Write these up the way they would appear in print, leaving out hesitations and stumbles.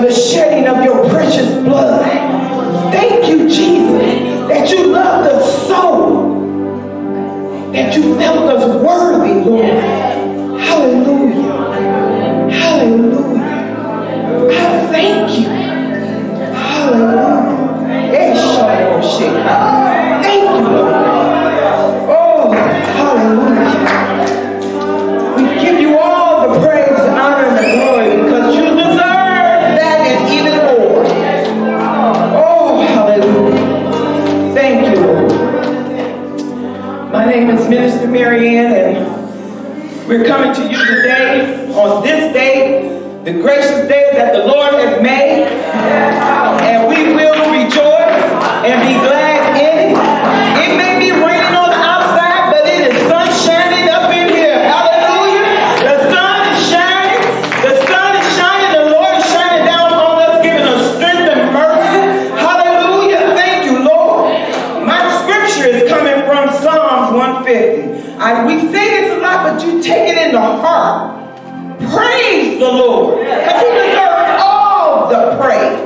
the shedding of your precious blood. Thank you, Jesus, that you loved us so, that you felt us worthy, Lord. Hallelujah. Hallelujah. I thank you. Hallelujah. Thank you, Lord. Oh, hallelujah. We give you all the praise, honor, and the glory because you deserve that and even more. Oh, hallelujah. Thank you, Lord. My name is Minister Mary Ann, and we're coming to you today on this day, the gracious day that the Lord has made, and we will rejoice and be glad in it. It may be raining on the outside, but it is sun shining up in here. Hallelujah. The sun is shining. The sun is shining. The Lord is shining down on us, giving us strength and mercy. Hallelujah. Thank you, Lord. My scripture is coming from Psalms 150. We say this a lot, but you take it in the heart. Praise the Lord. Because he deserves all the praise.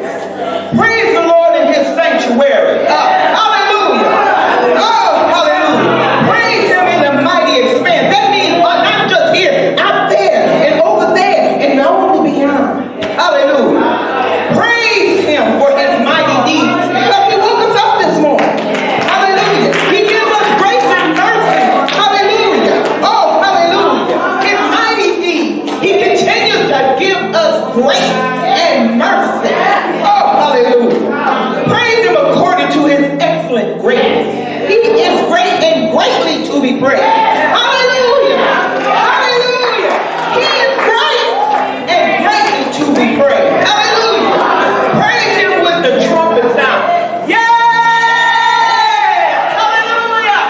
Praise the Lord in his sanctuary. Hallelujah. Oh, hallelujah. Praise him in the mighty expanse. That means not just here, out there, and over there, and on beyond. Hallelujah. Praise him for his mighty deeds. Because he woke us up this morning. Hallelujah. He gives us grace and mercy. Hallelujah. Oh, hallelujah. His mighty deeds. He continues to give us grace and mercy. Oh, hallelujah. Praise him according to his excellent greatness. He is great and greatly to be praised. Hallelujah. Hallelujah. He is great and greatly to be praised. Hallelujah. Praise him with the trumpet sound. Yes. Hallelujah.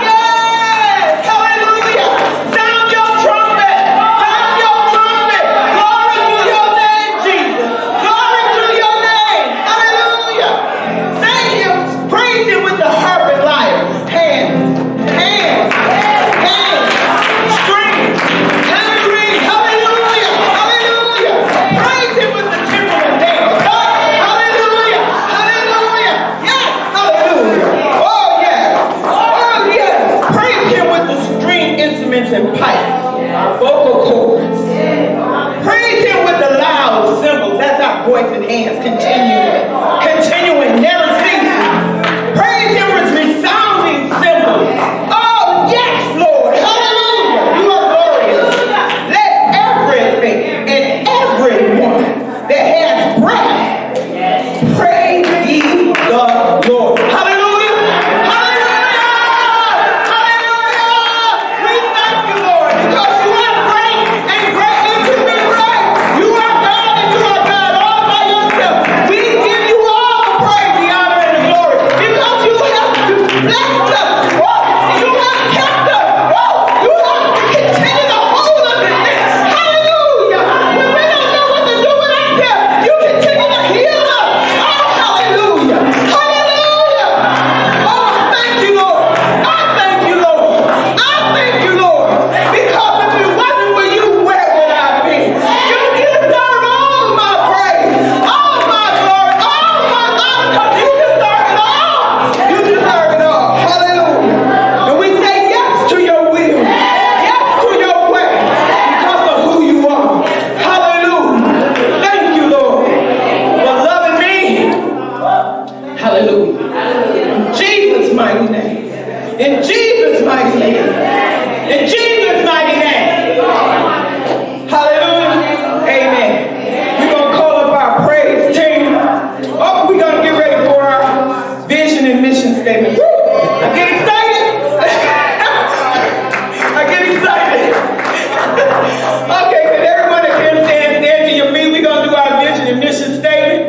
Yes. Hallelujah. Sound your trumpet. Sound your trumpet. Glory to your name, Jesus. Glory to your name. Hallelujah. Thank him. Praise him with the harp and lyre. Hands. Hands. Hands. Strings. Tambourine. Hallelujah. Hallelujah. Praise him with the timbrel and dance. Hallelujah. Hallelujah. Yes. Hallelujah. Oh, yes. Oh, yes. Praise him with the string instruments and pipes. Vocal cords. Praise him with the loud cymbals. That's our voice and hands. Continuing, never ceasing. Praise him with resounding cymbals. Oh, yes, Lord. Hallelujah. You are glorious. Let everything and everyone that has breath praise ye the Lord. Hallelujah. Hallelujah. Hallelujah. We thank you, Lord, because you are great and greatly to be praised. You are God and you are God all by yourself. We give you all the praise, the honor, and the glory because you have blessed us. You have kept us. You have continued to hold us in this. Hallelujah. When we don't know what to do with ourselves, you continue to heal us. Oh, hallelujah. Hallelujah. Oh, thank you, Lord. I thank you, Lord. I thank you, Lord. Because if it wasn't for you, where would I be? You deserve all my praise, all my glory, all my honor, because you deserve it all. You deserve it all. Hallelujah. And we say yes to your will, yes to your way, because of who you are. Hallelujah. Thank you, Lord, for loving me. Hallelujah. In Jesus' mighty name. In Jesus' mighty name. In Jesus' mighty name. Hallelujah. Amen. We're going to call up our praise team. Oh, we're going to get ready for our vision and mission statement. I get excited. I get excited. Okay, can everyone that can stand to your feet? We're going to do our vision and mission statement.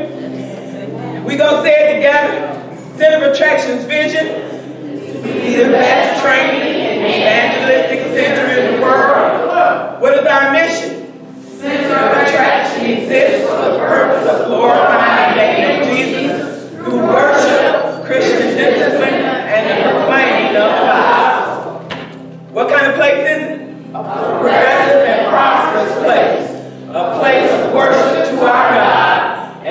We're going to say it together. Center of Attractions vision. Be the best training and evangelistic center in the world. What is our mission? Center of Attraction exists for the purpose of glorifying the name of Jesus through worship, Christian discipline, and the proclaiming of the gospel. What kind of place is it? A progressive and prosperous place. A place of worship to our God,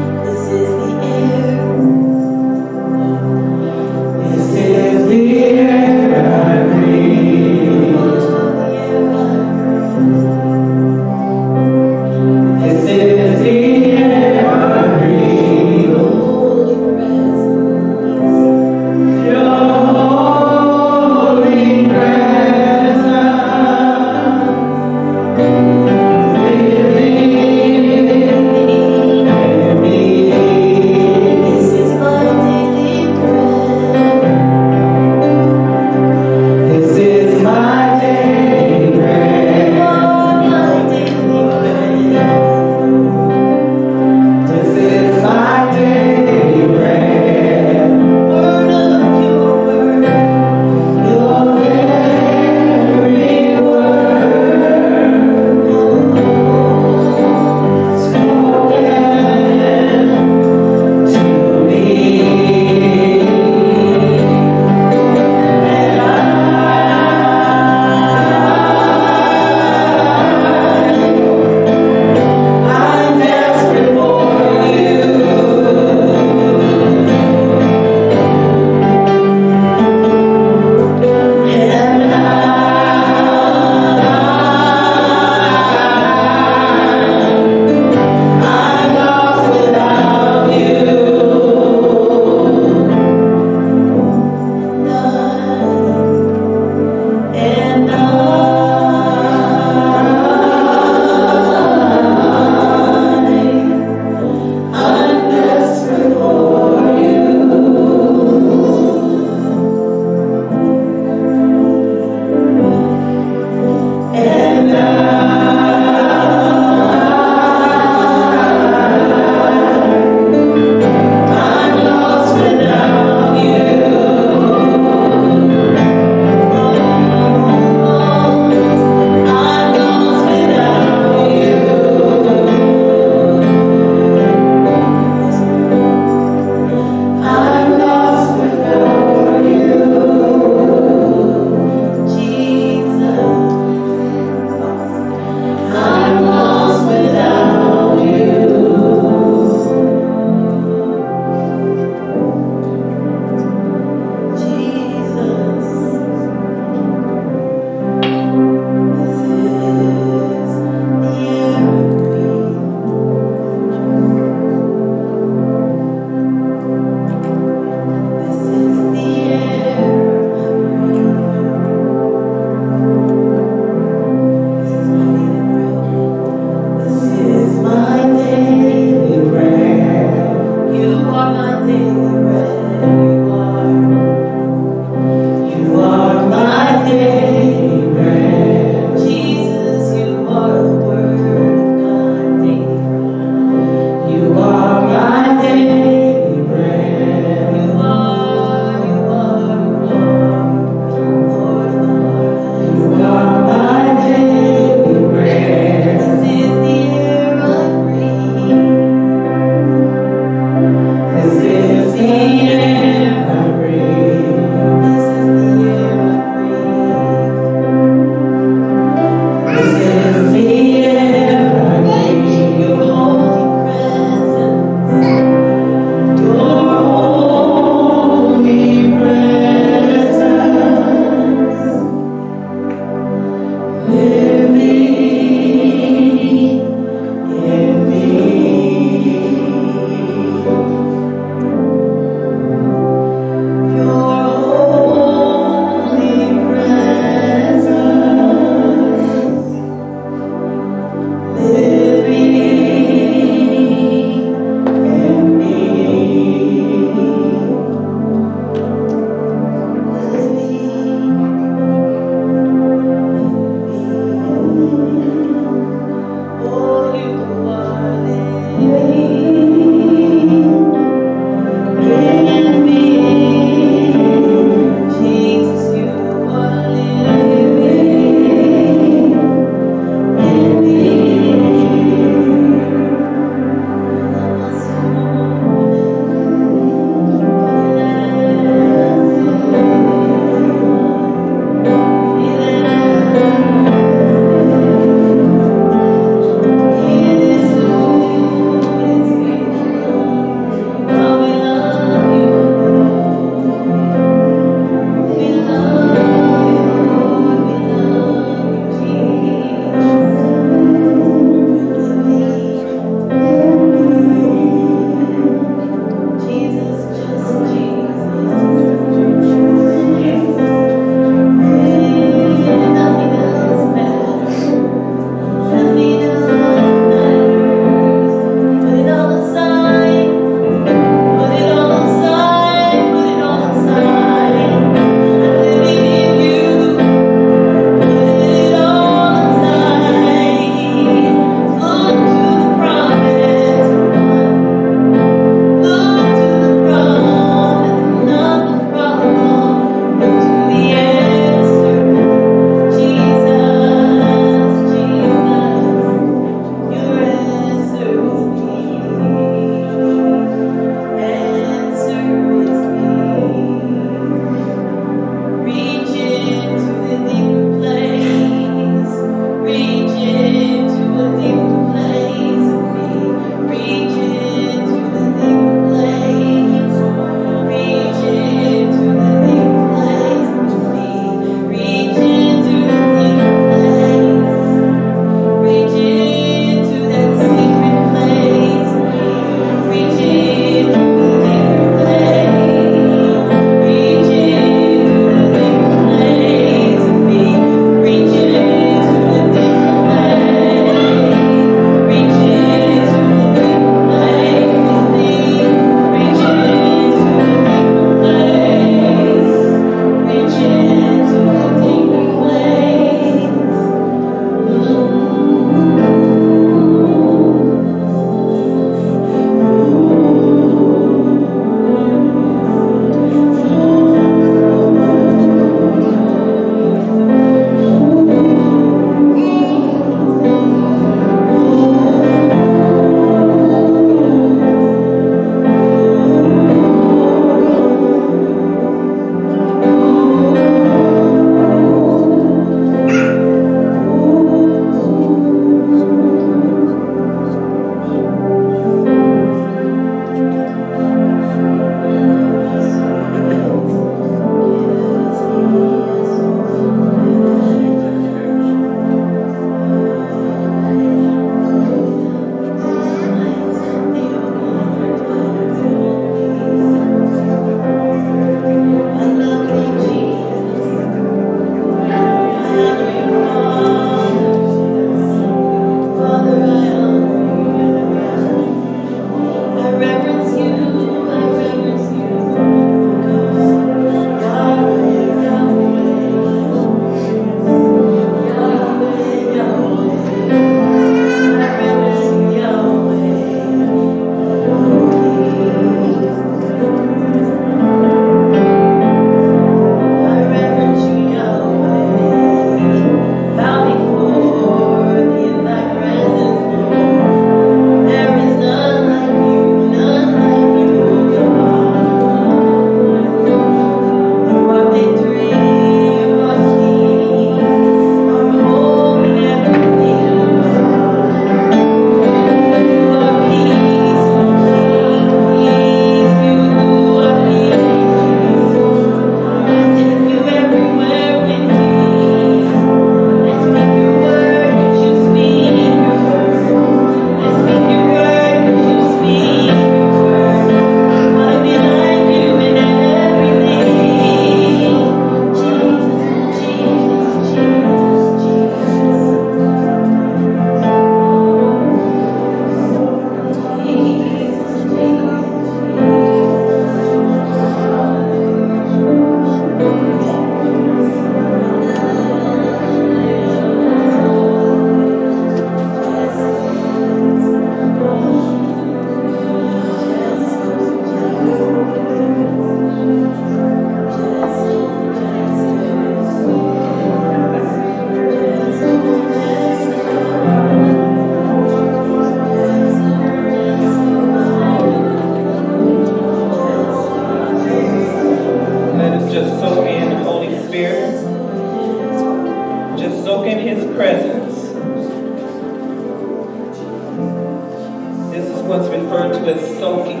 what's referred to as soaking,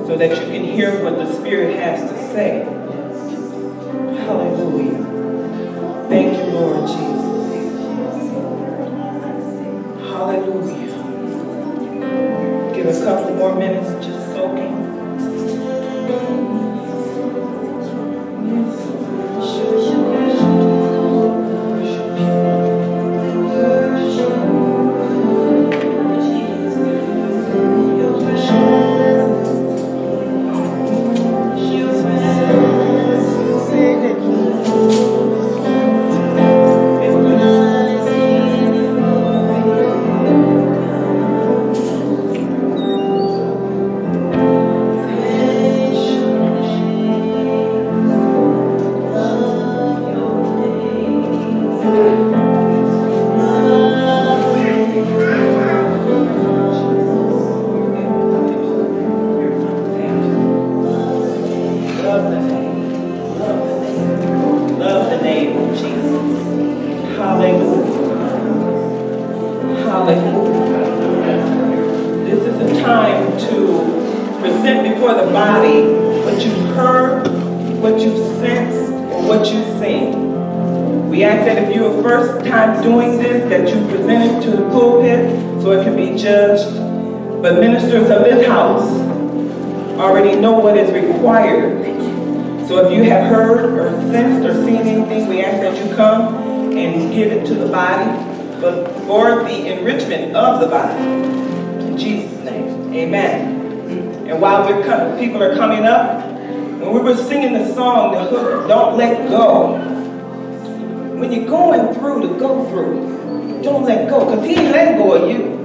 so that you can hear what the Spirit has to say. Hallelujah. Thank you, Lord Jesus. Hallelujah. Give a couple more minutes just soaking. But ministers of this house already know what is required. So if you have heard or sensed or seen anything, we ask that you come and give it to the body, but for the enrichment of the body. In Jesus' name, amen. And while people are coming up, when we were singing the song, the hook, Don't Let Go. When you're going through to go through, don't let go, because he ain't letting go of you.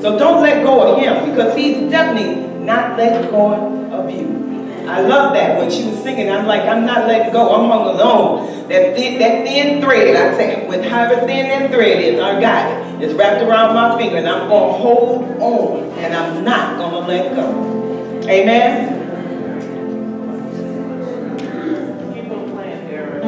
So don't let go of him, because he's definitely not letting go of you. I love that. When she was singing, I'm like, I'm not letting go. I'm hung alone. That thin thread, I say, with however thin that thread is, I got it. It's wrapped around my finger, and I'm going to hold on, and I'm not going to let go. Amen? Keep on playing, Derek.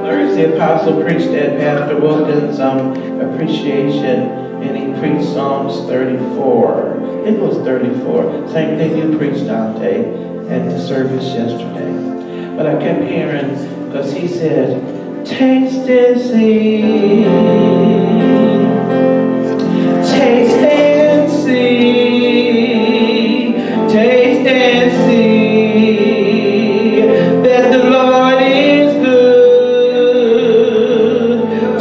Thursday, Apostle preached at Pastor Wilkins' appreciation, and he preached Psalms 34. It was 34. Same thing you preached, Dante, at the service yesterday. But I kept hearing, because he said, taste and see, taste and see, taste and see, that the Lord is good.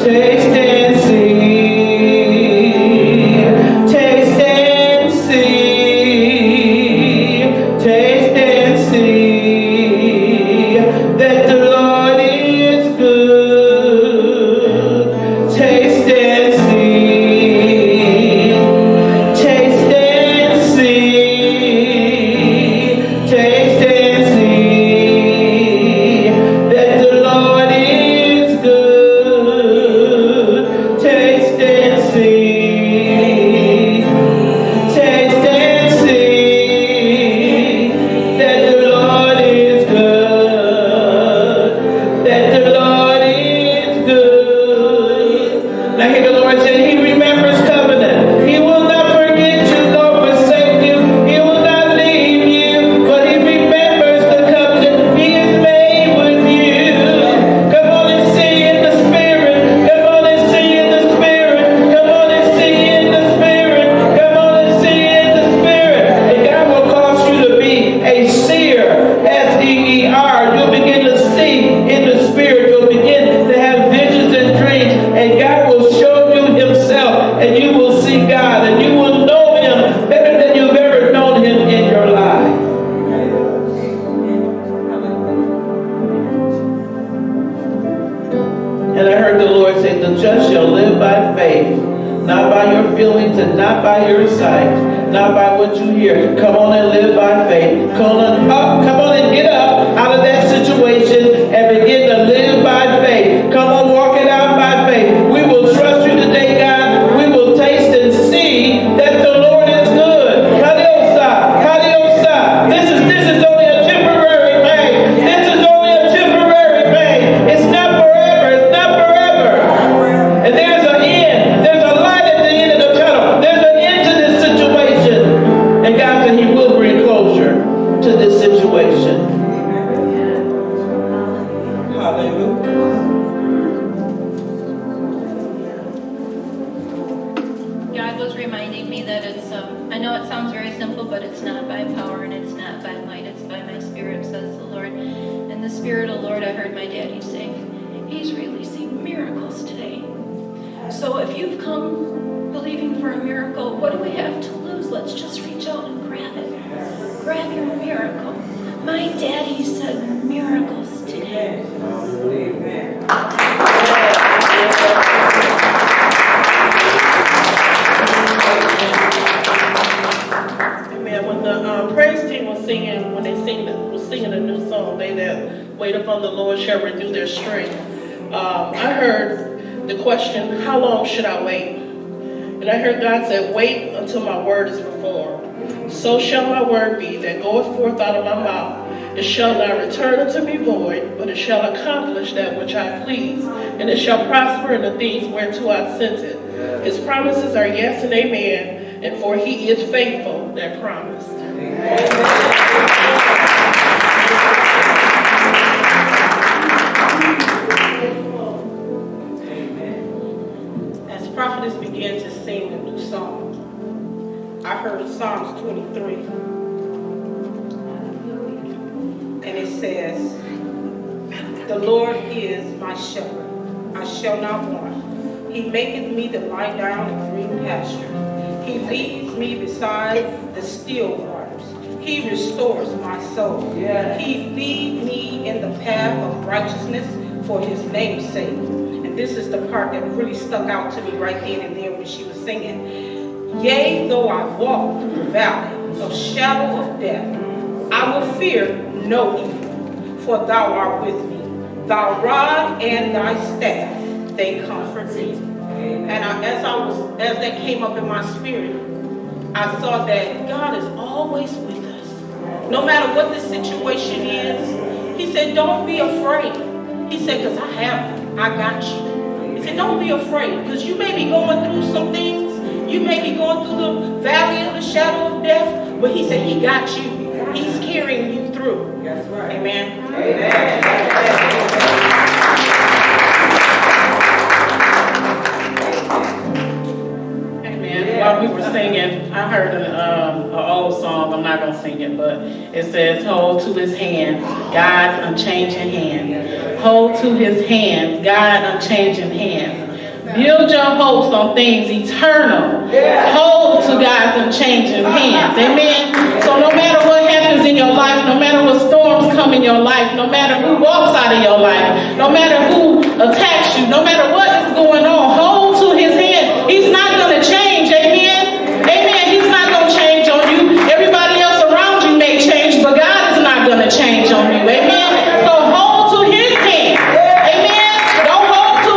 Taste and see. Situation. was reminding me that it's, I know it sounds very simple, but it's not by power and it's not by might, it's by my spirit, says the Lord. And the Spirit of the Lord, I heard my daddy say, He's releasing miracles today. So if you've come believing for a miracle, what do we have to lose? Let's just reach out and grab it. Grab your miracle. My daddy said miracles today. Amen. Amen. When the praise team was singing, when they was singing a new song, they that wait upon the Lord shall renew their strength. I heard the question, how long should I wait? And I heard God said, wait until my word is performed. So shall my word be that goeth forth out of my mouth. It shall not return unto me void, but it shall accomplish that which I please, and it shall prosper in the things whereto I sent it. His promises are yes and amen, and for he is faithful that promised. As prophetess began to sing a new song, I heard Psalms 23. And it says, the Lord is my shepherd, I shall not want. He maketh me to lie down in green pastures. He leads me beside the still waters. He restores my soul. Yeah. He leads me in the path of righteousness for his name's sake. And this is the part that really stuck out to me right then and there when she was singing. Yea, though I walk through the valley of shadow of death, I will fear no evil, for thou art with me. Thy rod and thy staff, they comfort me. And as that came up in my spirit, I saw that God is always with us. No matter what the situation is, he said, don't be afraid. He said, because I got you. He said, don't be afraid, because you may be going through some things. You may be going through the valley of the shadow of death, but he said he got you. He's carrying you through. That's right. Amen. Amen. While we were singing, I heard an old song. I'm not going to sing it, but it says, hold to his hand, God's unchanging hand. Hold to his hand, God's unchanging hand. Build your hopes on things eternal. Hold to God's unchanging hands. Amen. So no matter what happens in your life, no matter what storms come in your life, no matter who walks out of your life, no matter who attacks you, no matter what is going on, hold to his hand. He's not going to change. Amen. Amen. He's not going to change on you. Everybody else around you may change, but God is not going to change on you. Amen. So hold to his hand. Amen. Don't hold to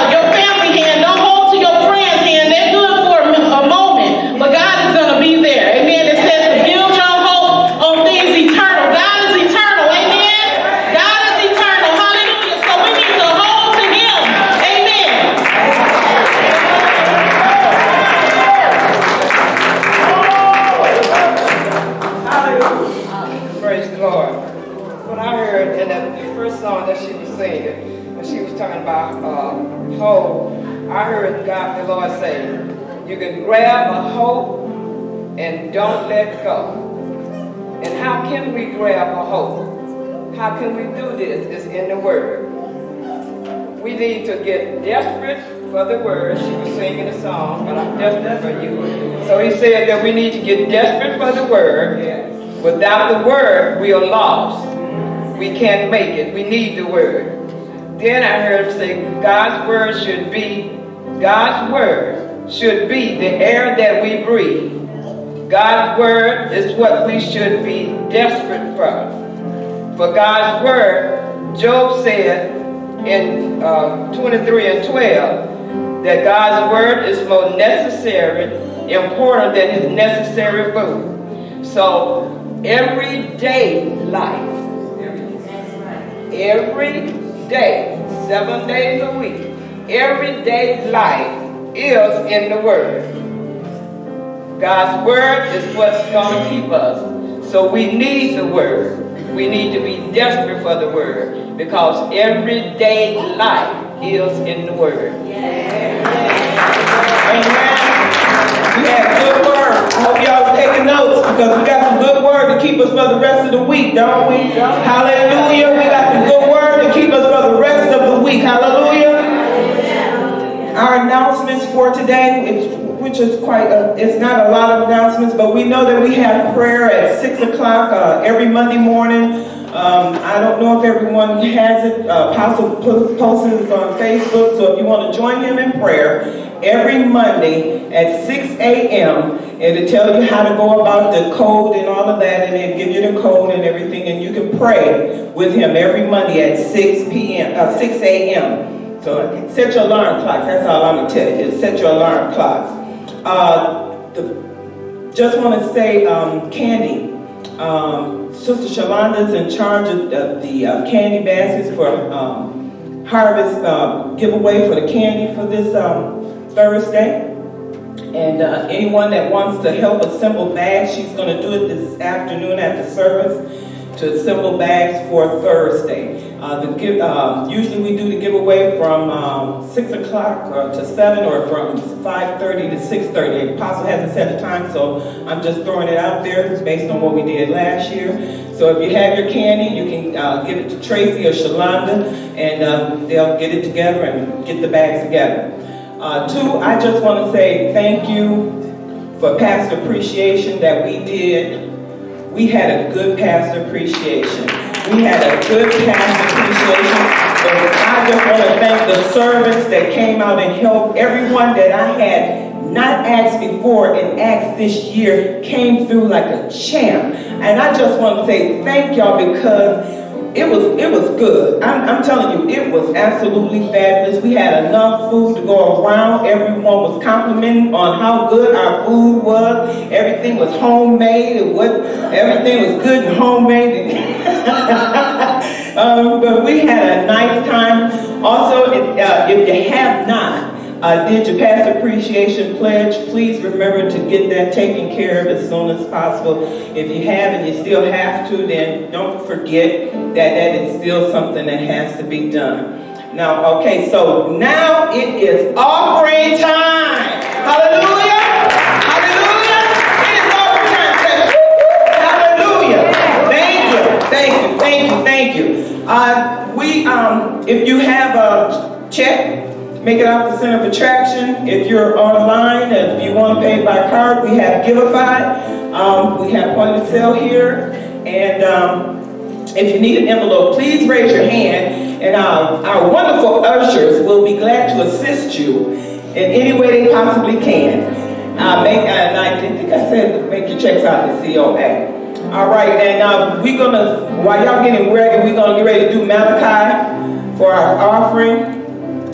your family hand. Don't hold to your friend's hand. They're good for a moment, but God is going to be there. Amen. It says to build your hope on things eternal. God is eternal. Amen. God is eternal. Hallelujah. So we need to hold to him. Amen. Praise the Lord. What I heard in the first song that she was singing, when she was talking about hope, I heard God, the Lord say, you can grab a hope and don't let go. And how can we grab a hope? How can we do this? It's in the Word. We need to get desperate for the Word. She was singing a song, but I'm desperate for you. So he said that we need to get desperate for the Word. Without the Word, we are lost. We can't make it. We need the Word. Then I heard him say, God's Word should be the air that we breathe. God's Word is what we should be desperate for. For God's Word, Job said in 23 and 12, that God's Word is more necessary, important than his necessary food. So, everyday life, every day, 7 days a week, everyday life is in the Word. God's Word is what's going to keep us. So we need the Word. We need to be desperate for the Word, because everyday life is in the Word. Amen. because we got some good word to keep us for the rest of the week, don't we? Hallelujah. We got some good word to keep us for the rest of the week. Hallelujah. Our announcements for today, which is it's not a lot of announcements, but we know that we have prayer at 6 o'clock every Monday morning. I don't know if everyone has it. Apostle posted it on Facebook, so if you want to join him in prayer every Monday at 6 a.m., it'll tell you how to go about the code and all of that, and it'll give you the code and everything, and you can pray with him every Monday at 6 a.m. So set your alarm clocks. That's all I'm going to tell you. Is set your alarm clocks. Just want to say, candy. Sister Shalonda's in charge of the candy baskets for harvest giveaway for the candy for this Thursday. And anyone that wants to help assemble bags, she's going to do it this afternoon after service to assemble bags for Thursday. Usually we do the giveaway from 6 o'clock to 7 or from 5:30 to 6:30. The apostle hasn't set a time, so I'm just throwing it out there based on what we did last year. So if you have your candy, you can give it to Tracy or Shalonda, and they'll get it together and get the bags together. Two, I just want to say thank you for Pastor Appreciation that we did. We had a good Pastor Appreciation. We had a good Pastor Appreciation. So I just want to thank the servants that came out and helped. Everyone that I had not asked before and asked this year came through like a champ. And I just want to say thank y'all because it was good. I'm telling you, it was absolutely fabulous. We had enough food to go around. Everyone was complimenting on how good our food was. Everything was homemade. Everything was good and homemade. But we had a nice time. Also, if you have not did your Pastor Appreciation Pledge, please remember to get that taken care of as soon as possible. If you have and you still have to, then don't forget that is still something that has to be done. Now, okay, so now it is offering time. Hallelujah! Hallelujah! It is offering time. Hallelujah! Thank you. If you have a check, make it out the center of attraction. If you're online, if you want to pay by card, we have Giveify. We have point of sale here. And if you need an envelope, please raise your hand. And our wonderful ushers will be glad to assist you in any way they possibly can. I think I said make your checks out to COA. All right, and while y'all getting ready, we're going to get ready to do Malachi for our offering.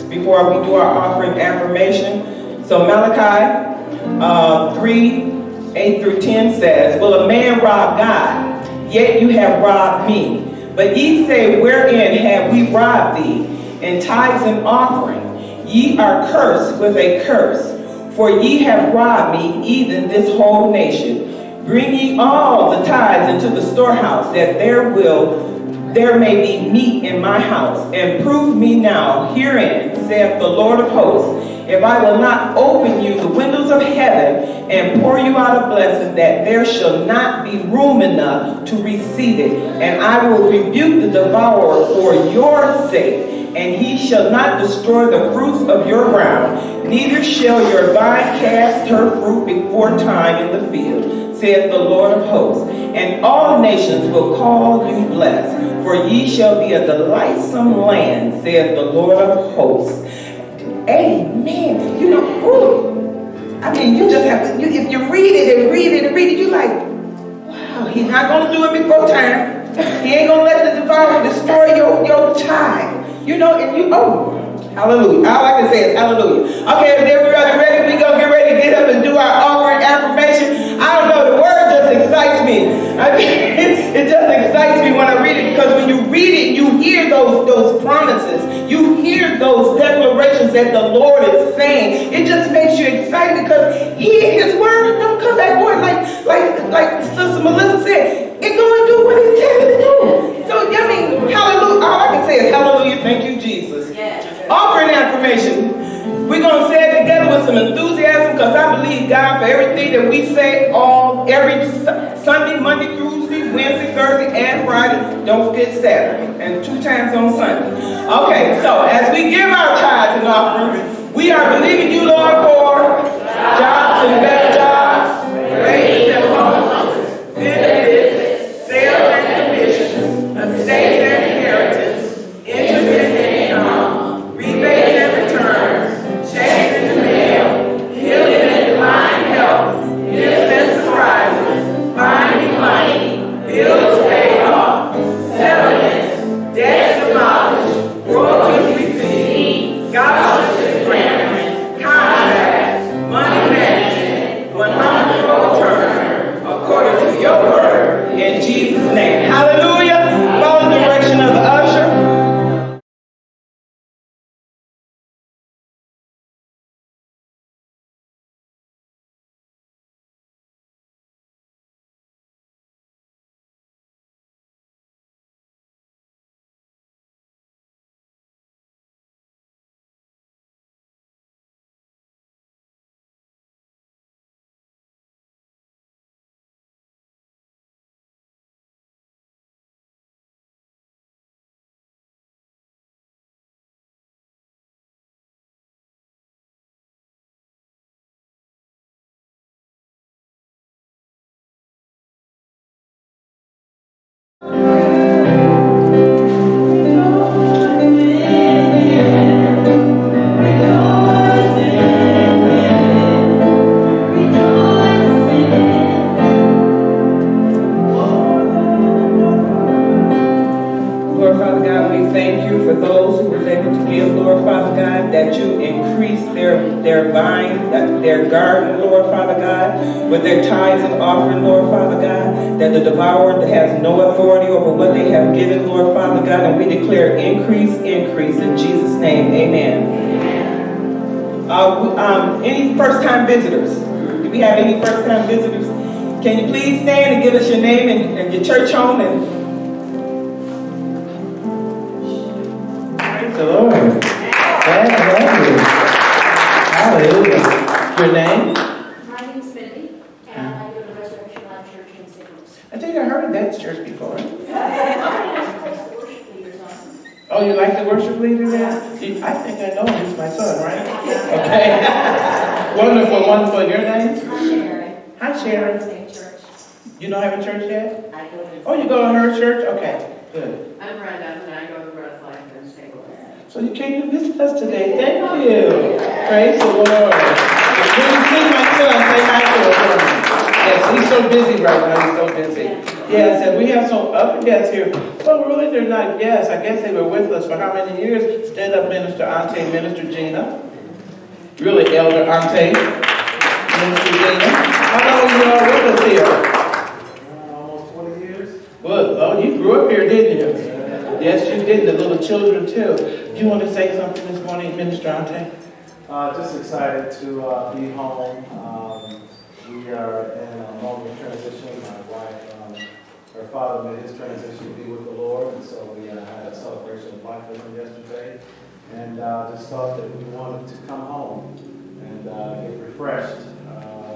Before we do our offering affirmation. So Malachi 3:8-10 says, "Will a man rob God? Yet you have robbed me. But ye say, wherein have we robbed thee? In tithes and offering. Ye are cursed with a curse. For ye have robbed me, even this whole nation. Bring ye all the tithes into the storehouse, that there may be meat in my house, and prove me now herein, saith the Lord of hosts, if I will not open you the windows of heaven and pour you out a blessing, that there shall not be room enough to receive it. And I will rebuke the devourer for your sake, and he shall not destroy the fruits of your ground, neither shall your vine cast her fruit before time in the field, saith the Lord of hosts. And all nations will call you blessed, for ye shall be a delightsome land, saith the Lord of hosts." Amen. You just have to, if you read it and read it and read it, you're like, wow, he's not going to do it before time. He ain't going to let the devourer destroy your tithe. Hallelujah. All I can say is hallelujah. Okay, if everybody ready, we're going to get ready to get up and do our offering affirmation. I don't know, the word just excites me. It just excites me when I read it, because when you read it, you hear those promises. You hear those declarations that the Lord is saying. It just makes you excited because His word don't come back void. Like Sister Melissa said, it's going to do what He said to do. So, hallelujah. All I can say is hallelujah. Thank you, Jesus. Yes. Offering affirmation. We're going to say it together with some enthusiasm, because I believe God for everything that we say every Sunday, Monday, Tuesday, Wednesday, Thursday, and Friday. Don't forget Saturday. And 2 times on Sunday. Okay, so as we give our tithes and offerings, we are believing you, Lord, for jobs and better jobs, raises and homes, benefits, sales and commissions, estates and inheritance, interest and income, rebates and returns, checks in the mail, healing and divine health, gifts and surprises, finding money, bills paid off, settlements, debts demolished, royalties received, scholarships granted, contracts, money management, 100-fold return, according to your word, in Jesus' name. Hallelujah. Follow the direction of the usher. Lord Father God, we thank you for those who were able to give, Lord Father God, that you increase their vine, their garden, Lord Father God, with their tithes and offering, Lord Father God, that the devourer has no authority over what they have given, Lord Father God, and we declare increase in Jesus' name, amen. Any first-time visitors? Do we have any first-time visitors? Can you please stand and give us your name and your church home and Praise the Lord. That's lovely. Hallelujah. Your name? My name is Cindy, and I go to Resurrection Life Church in St. Louis. I think I heard of that church before. I was the worship leaders on. Oh, you like the worship leader there? I think I know him. He's my son, right? Okay. Wonderful, wonderful. Your name? I'm Sharon. Hi, Sharon. Same church. You don't have a church yet? I go to. Oh, you go to her church? Okay, good. I'm Brenda, and I go to Breath Life in St. Louis. So you came to visit us today. Thank you. Praise the Lord. When you see my son, say hi to him for me. Yes, he's so busy right now. He's so busy. Yes, and we have some other guests here. Well, really, they're not guests. I guess they were with us for how many years? Stand-up Minister Ante, Minister Gina. Really, Elder Ante, Minister Gina. How long you all with us here? Almost 20 years. Well, oh, you grew up here, didn't you? Yes, you did. The little children, too. Do you want to say something this morning, Minister Ante? Just excited to be home. We are in a moment of transition. My wife, her father made his transition to be with the Lord, and so we had a celebration of life with him yesterday. And just thought that we wanted to come home and get refreshed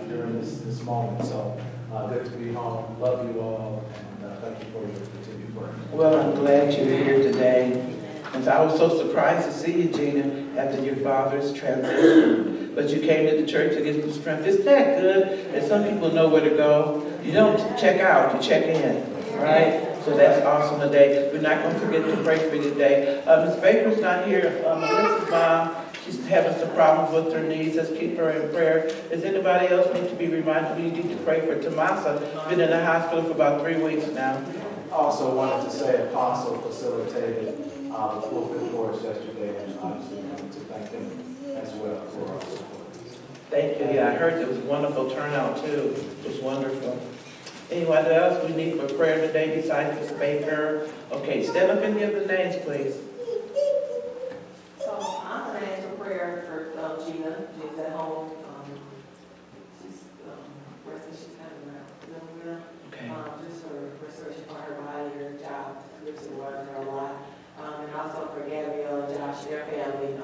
during this moment. So good to be home. Love you all, and thank you for your continued work. Well, I'm glad you're here today. And I was so surprised to see you, Gina, after your father's transition. But you came to the church to get some strength. Isn't that good? That some people know where to go. You don't check out, you check in, right? So that's awesome today. We're not going to forget to pray for you today. Ms. Baker's not here. Melissa's mom, she's having some problems with her knees. Let's keep her in prayer. Does anybody else need to be reminded we need to pray for Tomasa? Been in the hospital for about 3 weeks now. Also wanted to say Apostle facilitated the full fifth course yesterday, and obviously wanted to thank him as well for our support. Thank you. Yeah, I heard it was a wonderful turnout too. It was wonderful. Anyone else we need for prayer today besides Ms. Baker? Okay, stand up and give the names, please. So I'm going to ask for prayer for Gina. She's at home. She's kind of around. Okay. Just for restoration for her body, her job, lives and works her a lot. And also for Gabrielle and Josh, their family.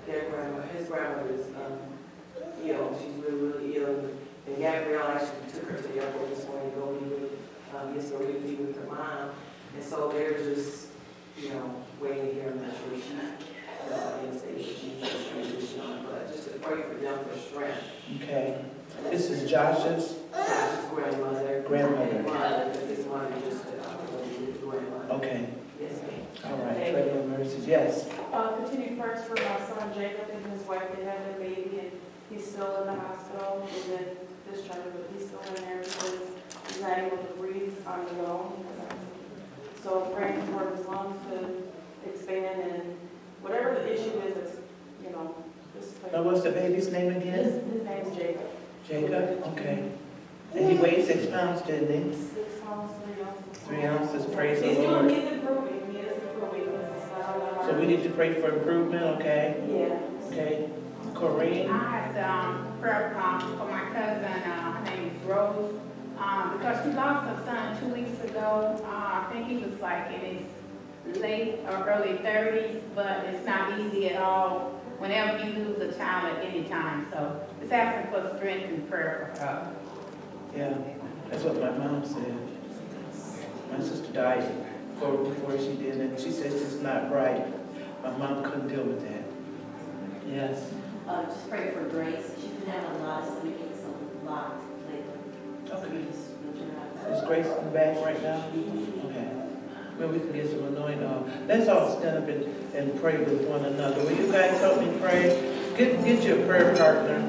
His grandmother is ill. She's really, really ill. And Gabrielle actually took her to the airport this morning to go be with pray for them for strength. Okay. This is Josh's Josh's grandmother. grandmother. Because his mother just, grandmother. Okay. Yes, ma'am. All right. Pray for mercy. Yes. Continue prayers for my son Jacob and his wife. They had a baby and he's still in the hospital. He's been discharged, but he's still in there because he's not able to breathe on his own. So praying for his lungs to expand and whatever the issue is, it's, just Now, what's the baby's name again? his name's Jacob. Jacob. Okay. And he weighed 6 pounds, didn't he? 6 pounds, 3 ounces. 3 ounces. Praise the He's Lord. improving. He is improving. It's not on the So we need to pray for improvement. Okay. Yeah. Okay. Corinne. I had prayer for my cousin, her name is Rose, because she lost her son 2 weeks ago. I think he was like in his late or early 30s, but it's not easy at all whenever you lose a child at any time. So just asking for strength and prayer for her. Yeah. That's what my mom said. My sister died before she did, and she said it's not right. My mom couldn't deal with that. Yes. Just pray for Grace. She's been having a lot of stomach aches a lot lately. Okay. Just Is Grace in the back right now? Okay. Well, we can get some anointing on. Let's all stand up and pray with one another. Will you guys help me pray? Get your prayer partner.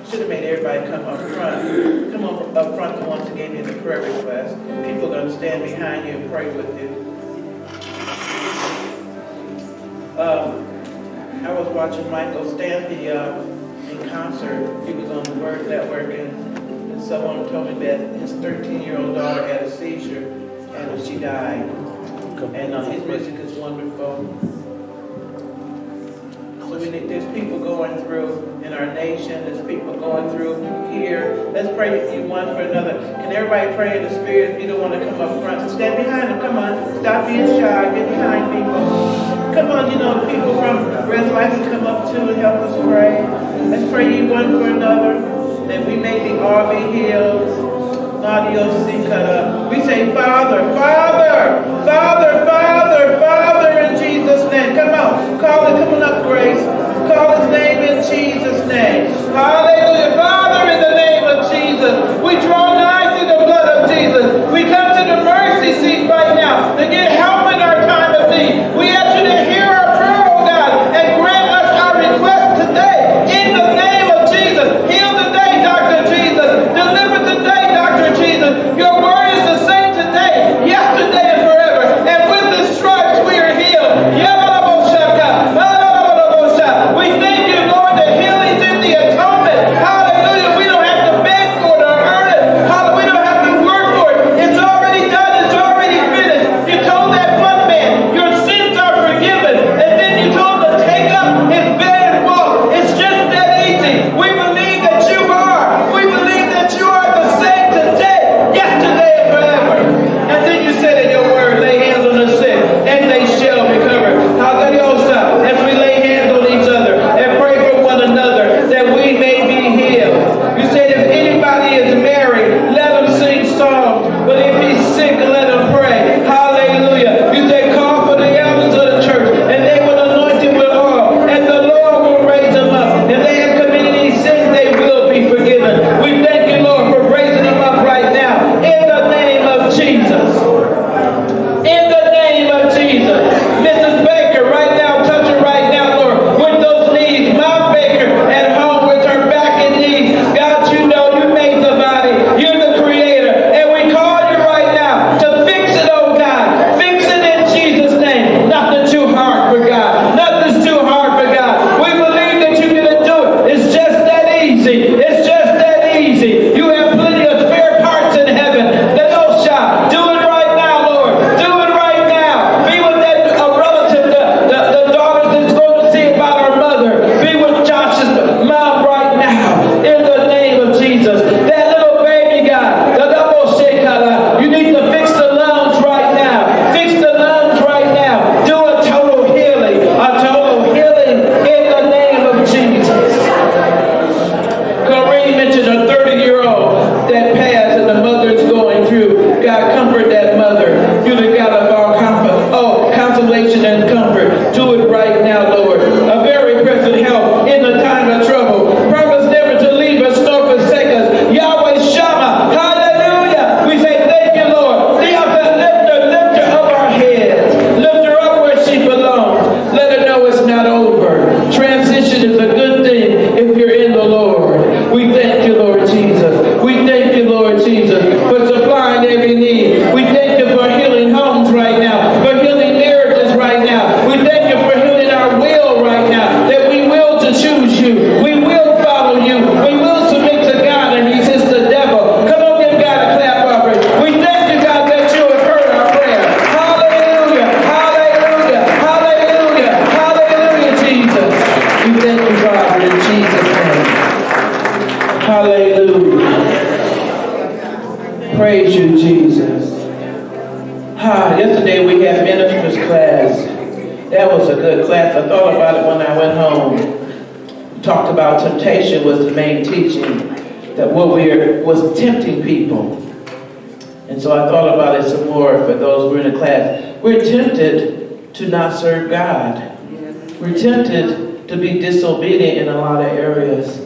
Should have made everybody come up front. Come up front, the ones that gave you the prayer request. People are going to stand behind you and pray with you. I was watching Michael Stampy in concert. He was on the Word Network, and someone told me that his 13-year-old daughter had a seizure, and she died. And his music is wonderful. So there's people going through in our nation. There's people going through here. Let's pray one for another. Can everybody pray in the Spirit? If you don't want to come up front, stand behind them. Come on. Stop being shy. Get behind people. Come on, people from Red Life can come up too and help us pray. Let's pray ye one for another, that we may all be healed. We say, Father, Father, Father, Father, Father, in Jesus' name. Come on, call it. Come on up, Grace. Call his name in Jesus' name. Hallelujah. Father, in the name of Jesus, we draw nigh to the blood of Jesus. We come to the mercy seat right now to get help in our time of need. We ask you to hear our prayer, oh God, and grant us our request today. In the name of Jesus, heal today, Dr. Jesus. Deliver today, Dr. Jesus. Your word is the same today, yesterday, and forever. And with the stripes we are healed. We thank you, Lord, that healing's in the atonement. Hallelujah. We don't have to beg for it or earn it. Hallelujah. We don't have to work for it. It's already done. It's already finished. You told that one man, your sins are forgiven. And then you told him to take up his bed and walk. It's just that easy. We believe that you are. We believe that you are the same today, yesterday, and forever. And then you said in your word, lay hands on the sick, and they shall recover. Hallelujah. As we lay hands on each other and pray for one another, that we may be healed. You said if anybody is married, let him sing songs. But if he's sick, let him pray. Hallelujah. You said call for the elders of the church, and they will anoint him with oil, and the Lord will raise them up. If they have committed any sins, they will be forgiven. We thank you, Lord, for raising them up right now. In the name of Jesus. In the name of Jesus. Mrs. Baker, right now, touch her right now, Lord, with those knees. Mom Baker at home with her back and knees. God, you know you made the body. You're the creator. And we call you right now to fix it, oh God. Fix it in Jesus' name. Nothing too hard for God. Nothing's too hard for God. We believe that you're going to do it. It's just that easy. It's just that easy. You have plenty of spare parts in heaven. Let those shop. Do it right now, Lord. Do it right now. Be with that relative, the daughter that's going to see about her mother. Be with Josh's mom right now. In the name of Jesus. That little baby guy, the double shekala, you need to fix the lungs right now. Fix the lungs right now. Do a total healing. A total healing in the name of Jesus. Correct. Hallelujah. Praise you, Jesus. Yesterday we had ministers class. That was a good class. I thought about it when I went home. We talked about temptation was the main teaching. That what was tempting people. And so I thought about it some more for those who were in the class. We're tempted to not serve God. We're tempted to be disobedient in a lot of areas.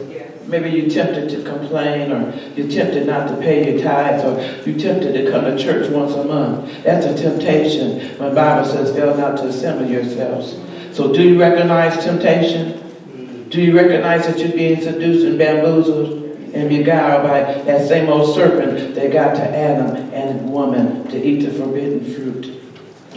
Maybe you're tempted to complain, or you're tempted not to pay your tithes, or you're tempted to come to church once a month. That's a temptation. My Bible says, fail not to assemble yourselves. So do you recognize temptation? Do you recognize that you're being seduced and bamboozled and beguiled by that same old serpent that got to Adam and woman to eat the forbidden fruit?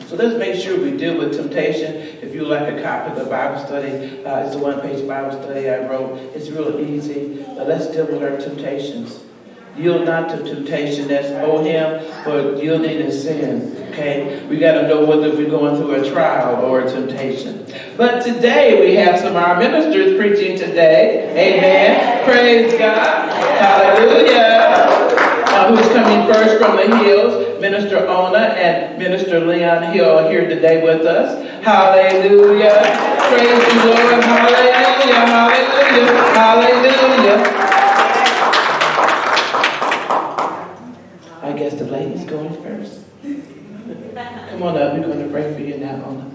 So let's make sure we deal with temptation. If you like a copy of the Bible study, it's the one-page Bible study I wrote. It's real easy. But let's deal with our temptations. Yield not to temptation. That's owe him for yielding in sin. Okay? We got to know whether we're going through a trial or a temptation. But today we have some of our ministers preaching today. Amen. Praise God. Hallelujah. Who's coming first from the hills? Minister Ona and Minister Leon Hill are here today with us. Hallelujah. Praise the Lord. Hallelujah. Hallelujah. Hallelujah. I guess the lady's going first. Come on up. We're going to pray for you now, Ona.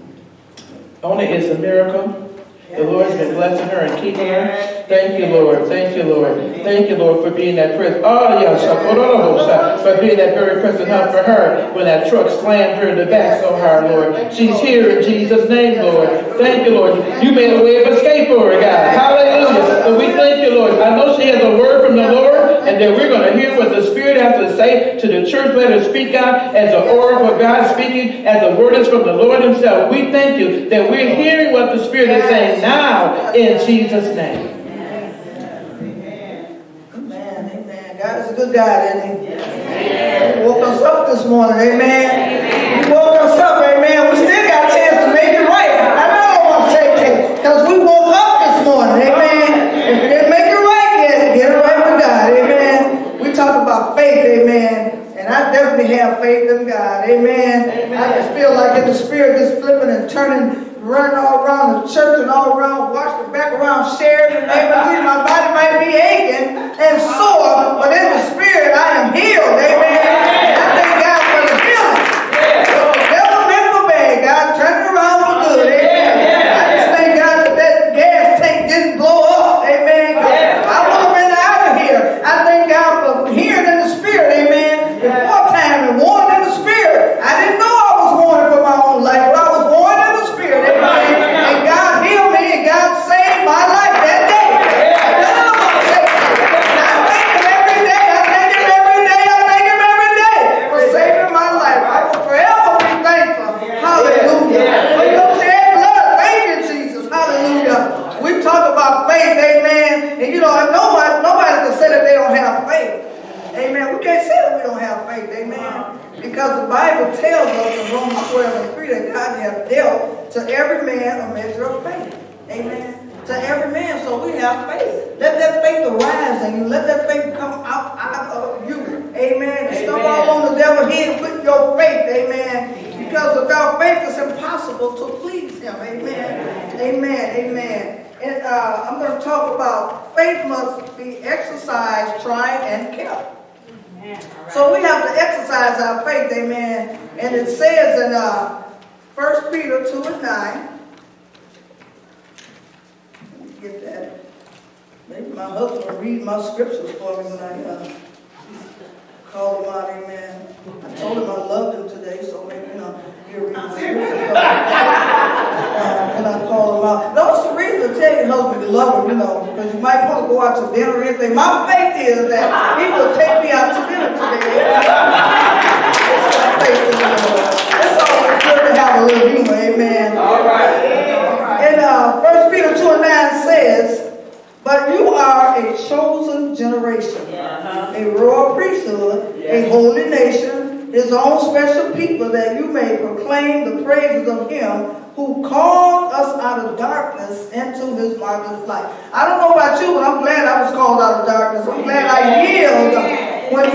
Ona is a miracle. The Lord's been blessing her and keeping her. Thank you, Lord. Thank you, Lord. Thank you, Lord, for being that present. Oh, yeah, for being that very present help for her when that truck slammed her in the back so hard, Lord. She's here in Jesus' name, Lord. Thank you, Lord. You made a way of escape for her, God. Hallelujah. So we thank you, Lord. I know she has a word from the Lord, and that we're going to hear what the Spirit has to say to the church. Let her speak out as the oracle of God speaking, as the word is from the Lord himself. We thank you that we're hearing what the Spirit is saying now in Jesus' name. Amen. God is a good God, isn't he? He woke us up this morning, amen. He woke us up, amen. We still got a chance to make it right. I know I'm saying, because we woke up this morning, amen. If you didn't make it right yet, get it right with God, amen. We talk about faith, amen. And I definitely have faith in God, amen. I just feel like in the Spirit just flipping and turning, running all around the church and all around, watching back around, sharing the name of Jesus. My body might be aching and sore, but in the Spirit I am healed. Amen. I thank God for the healing. So the devil meant for bad, God turned it around for good. Amen. I just thank God that gas tank didn't blow up. Amen. I would have been out of here. I thank God for hearing in the Spirit. Amen. Before time and warned in the Spirit. I didn't know I was warned for my own life, but I was warned in the Spirit. Amen. And God healed me and God saved my life that day. I thank him every day. I thank him every day. I thank him every day for saving my life. I will forever be thankful. Hallelujah. For your shed blood. Thank you, Jesus. Hallelujah. We talk about faith, amen. And you know, nobody can say that they don't have faith. Amen. We can't say that we don't have faith. Amen. Because the Bible tells us in Romans 12:3 that God has dealt to every man a measure of faith. Amen. To every man. So we have faith. Let that faith arise in you. Let that faith come out of you. Amen. Stomp all on the devil's head with your faith. Amen. Because without faith it's impossible to please him. Amen. Amen. Amen. And I'm going to talk about faith must be exercised, tried, and kept. So we have to exercise our faith, amen. And it says in 1 Peter 2:9. Let me get that. Maybe my husband will read my scriptures for me when I call him out, amen. I told him I loved him today, so maybe he'll read my scriptures. And I call him out. That's the reason to tell your husband you love him, because you might want to go out to dinner or anything. My faith is that he will take me out to dinner today. My faith is in the Lord. It's always good to have a little humor, amen. All right. And 1 Peter 2:9 says, but you are a chosen generation, a royal priesthood, a holy nation, his own special people, that you may proclaim the praises of him who called us out of darkness into his marvelous light. I don't know about you, but I'm glad I was called out of darkness. I'm glad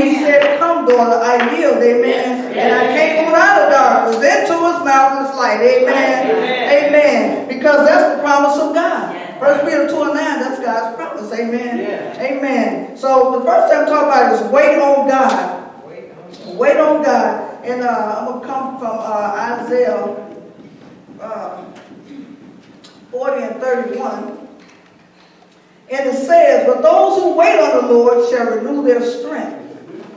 he said, come, daughter, I yield, amen. And I came on out of darkness into his marvelous light, amen. Amen. Because that's the promise of God. 1 Peter 2:9, that's God's promise, amen. Amen. So the first thing I'm talking about is wait on God. Wait on God. And I'm going to come from Isaiah 40 and 31. And it says, but those who wait on the Lord shall renew their strength.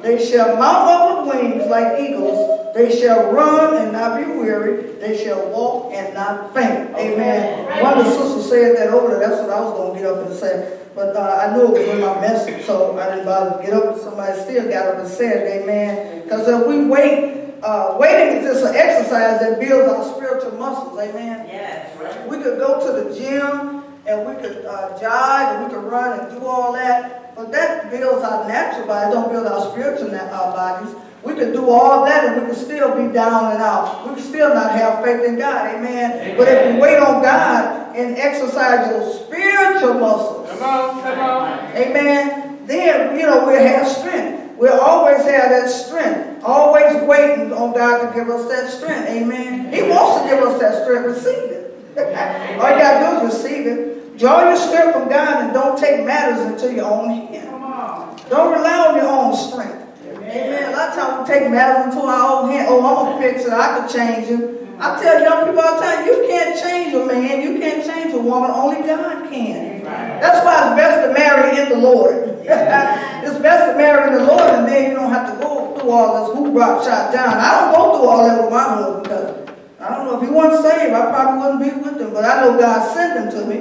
They shall mount up with wings like eagles. They shall run and not be weary. They shall walk and not faint. Amen. One of the sisters said that over there. That's what I was going to get up and say. But I knew it was in my message, so I didn't bother to get up. Somebody still got up and said it. Amen. Because if we wait, waiting is just an exercise that builds our spiritual muscles. Amen. Yes, right. We could go to the gym and we could jog and we could run and do all that. But that builds our natural body, don't build our spiritual bodies. We could do all that and we could still be down and out. We could still not have faith in God. Amen. But if we wait on God and exercise your spiritual muscles, come on. Amen, then, we'll have strength. We'll always have that strength. Always waiting on God to give us that strength. Amen. He wants to give us that strength. Receive it. All you got to do is receive it. Draw your strength from God and don't take matters into your own hand. Don't rely on your own strength. Amen. A lot of times we take matters into our own hand. Oh, I'm going to fix it. I can change it. I tell young people all the time, you can't change a man. You can't change a woman. Only God can. That's why it's best to marry in the Lord. It's best to marry in the Lord, and then you don't have to go through all this hoop rock shot down. I don't go through all that with my husband because I don't know if he wasn't saved, I probably wouldn't be with him. But I know God sent him to me.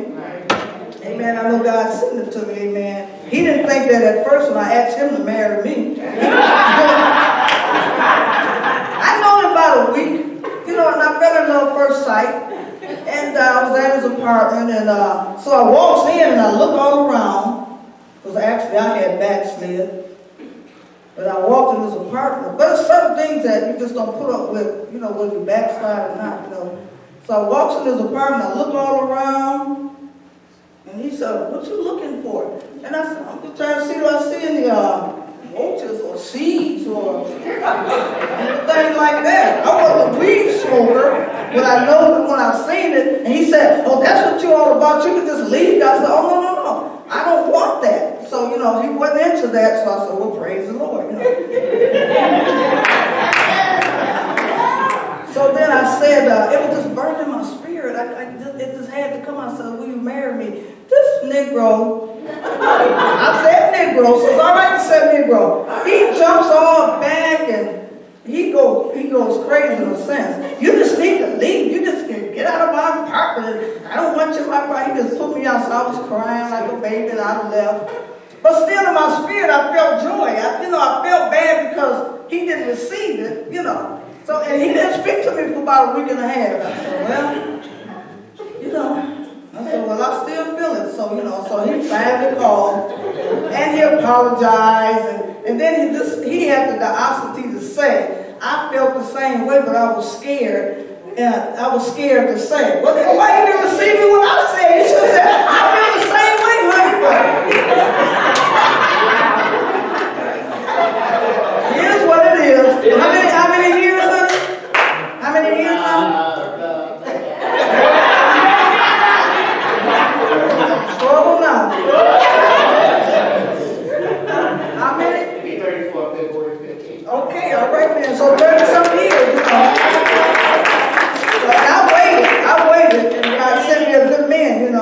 Amen. I know God sent him to me. Amen. He didn't think that at first when I asked him to marry me. I know him about a week. And I fell in love first sight. And I was at his apartment. And so I walked in and I looked all around. Because actually I had backslid. But I walked in his apartment. But there's certain things that you just don't put up with, whether you backslide or not, So I walked in his apartment. I looked all around. And he said, what you looking for? And I said, I'm just trying to see, do I see any roaches or seeds or anything like that. I wasn't a weed smoker, but I know that when I've seen it. And he said, oh, that's what you're all about. You can just leave. I said, oh, no. I don't want that. So, he wasn't into that. So I said, well, praise the Lord. So then I said, it was just burned in my spirit. It just had to come. I said, will you marry me? This Negro, I said Negro, so it's all right to say Negro. He jumps all back and he goes crazy in a sense. You just need to leave. You just get out of my apartment. I don't want you in my apartment. He just put me out, so I was crying like a baby and I left. But still in my spirit, I felt joy. I felt bad because he didn't receive it, So, and he didn't speak to me for about a week and a half. I said, I said, well, I still feel it. So he finally called and he apologized. And then he had the audacity to say, I felt the same way, but I was scared. And I was scared to say, well, then why you didn't receive me when I said it? He should have said, I feel the same way, honey. Here's what it is. How many years, honey? How many years, honey? Trouble now. How many? 34, February 15th. Okay, all right then. So 30-some years, So I waited, and God sent me a good man,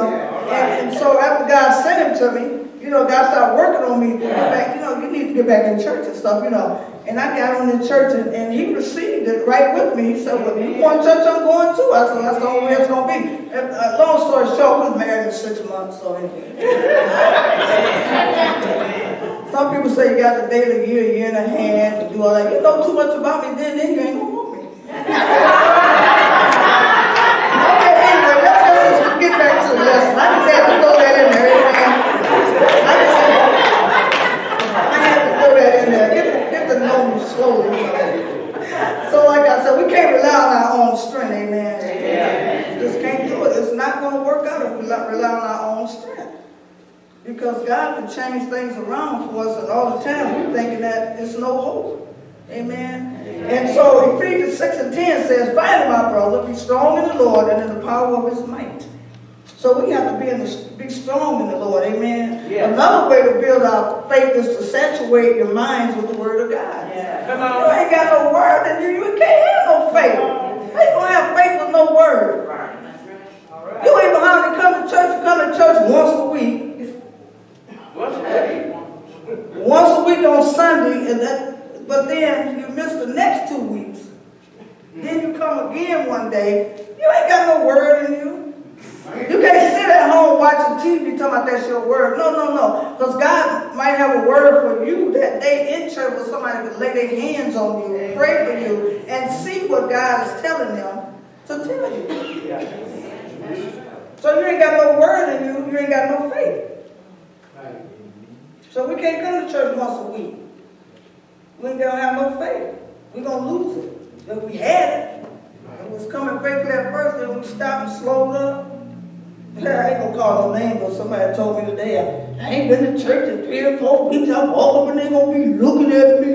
And so after God sent him to me, God started working on me to get back, you need to get back in church and stuff, And I got on in church, and he received it right with me. He said, well, you want church? I'm going too. I said, that's the only way it's going to be. And, long story short, we was married in 6 months, so some people say you got to date a year and a half, and do all that. You know too much about me, then you ain't going to want me. Okay, anyway, let's get back to the lesson. I just had to throw that in there, amen. I had to throw that in there. Get to know me slowly. So like I said, we can't rely on our own strength, amen. We just can't do it. It's not going to work out if we rely on our own strength. Because because God can change things around for us, and all the time we're thinking that there's no hope. Amen. And so Ephesians 6:10 says, finally, my brother, be strong in the Lord and in the power of his might. So we have to be strong in the Lord. Amen. Yeah. Another way to build our faith is to saturate your minds with the word of God. Yeah. Come on. You ain't got no word and you can't have no faith. How you going to have faith with no word? Right. All right. You ain't know how to come to church. You come to church once a week. Once a week on Sunday, but then you miss the next 2 weeks. Then you come again one day. You ain't got no word in you. You can't sit at home watching TV talking about that's your word. No. Because God might have a word for you that day in church where somebody can lay their hands on you and pray for you and see what God is telling them to tell you. So you ain't got no word in you. You ain't got no faith. So we can't come to church once a week. We ain't gonna have no faith. We're gonna lose it. If we had it, it was coming faithfully at first, then we stopped and slowed up. I ain't gonna call no name, but somebody told me today, I ain't been to church in 3 or 4 weeks. I walk up and they gonna be looking at me.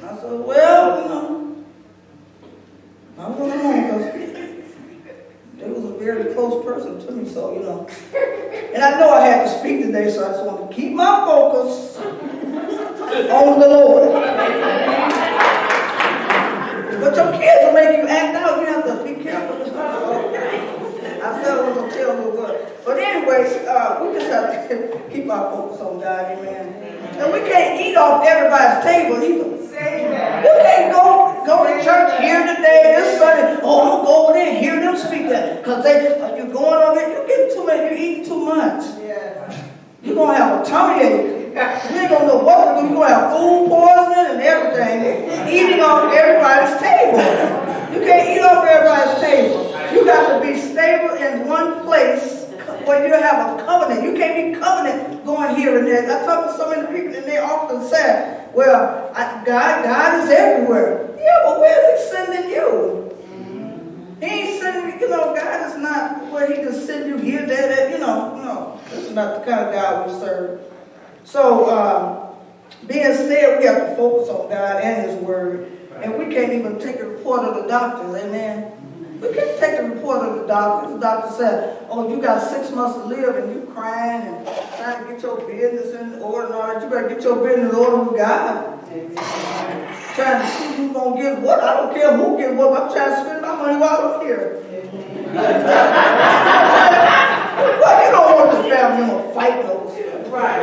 I said, well, I'm going home because they was a very close person to me, so, And I know I had to speak today, so I just want to keep my focus on the Lord. But your kids will make you act out. You have to be careful. I said I was going to tell you what. But anyway, we just have to keep our focus on God, amen. And we can't eat off everybody's table either. You can't go to church here today, this Sunday. Oh, I'm going to go over there and hear them speak that. Because you're going over there, you get too much, you eat too much. You're going to have a tummy ache. You ain't going to know what to do. You're going to have food poisoning and everything. Eating off everybody's table. You can't eat off everybody's table. You got to be stable in one place where you have a covenant. You can't be covenant going here and there. I talk to so many people and they often say, well, God is everywhere. Yeah, but where is he sending you? He ain't sending you, God is not where he can send you here, there, no. This is not the kind of God we serve. So, being said, we have to focus on God and his word. And we can't even take a report of the doctors, amen. We can't take the report of the doctor. The doctor said, oh, you got 6 months to live and you crying and trying to get your business in order and all that. You better get your business in order with God. Trying to see who's going to get what. I don't care who gets what. I'm trying to spend my money while I'm here. Well, you don't want your family to fight those. Right.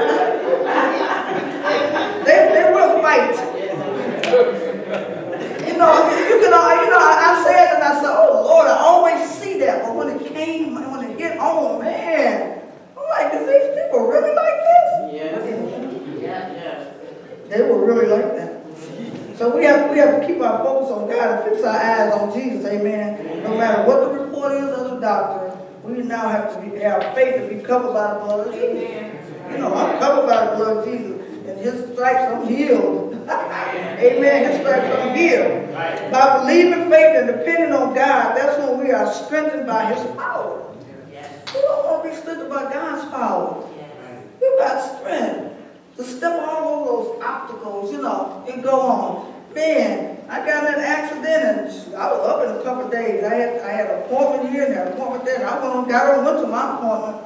They will fight. I said and I said, oh Lord, I always see that. But when it hit home, man, I'm like, is these people really like this? Yeah. They were really like that. So we have to keep our focus on God and fix our eyes on Jesus, amen. No matter what the report is of the doctor, we now have to have faith to be covered by the blood of Jesus. I'm covered by the blood of Jesus. And his stripes, I'm healed. Amen. His stripes, I'm healed. By believing, faith, and depending on God, that's when we are strengthened by his power. You don't want to be strengthened by God's power. You got strength to step all over those obstacles, and go on. Man, I got in an accident and I was up in a couple of days. I had an appointment here and an appointment there. And I went to my appointment.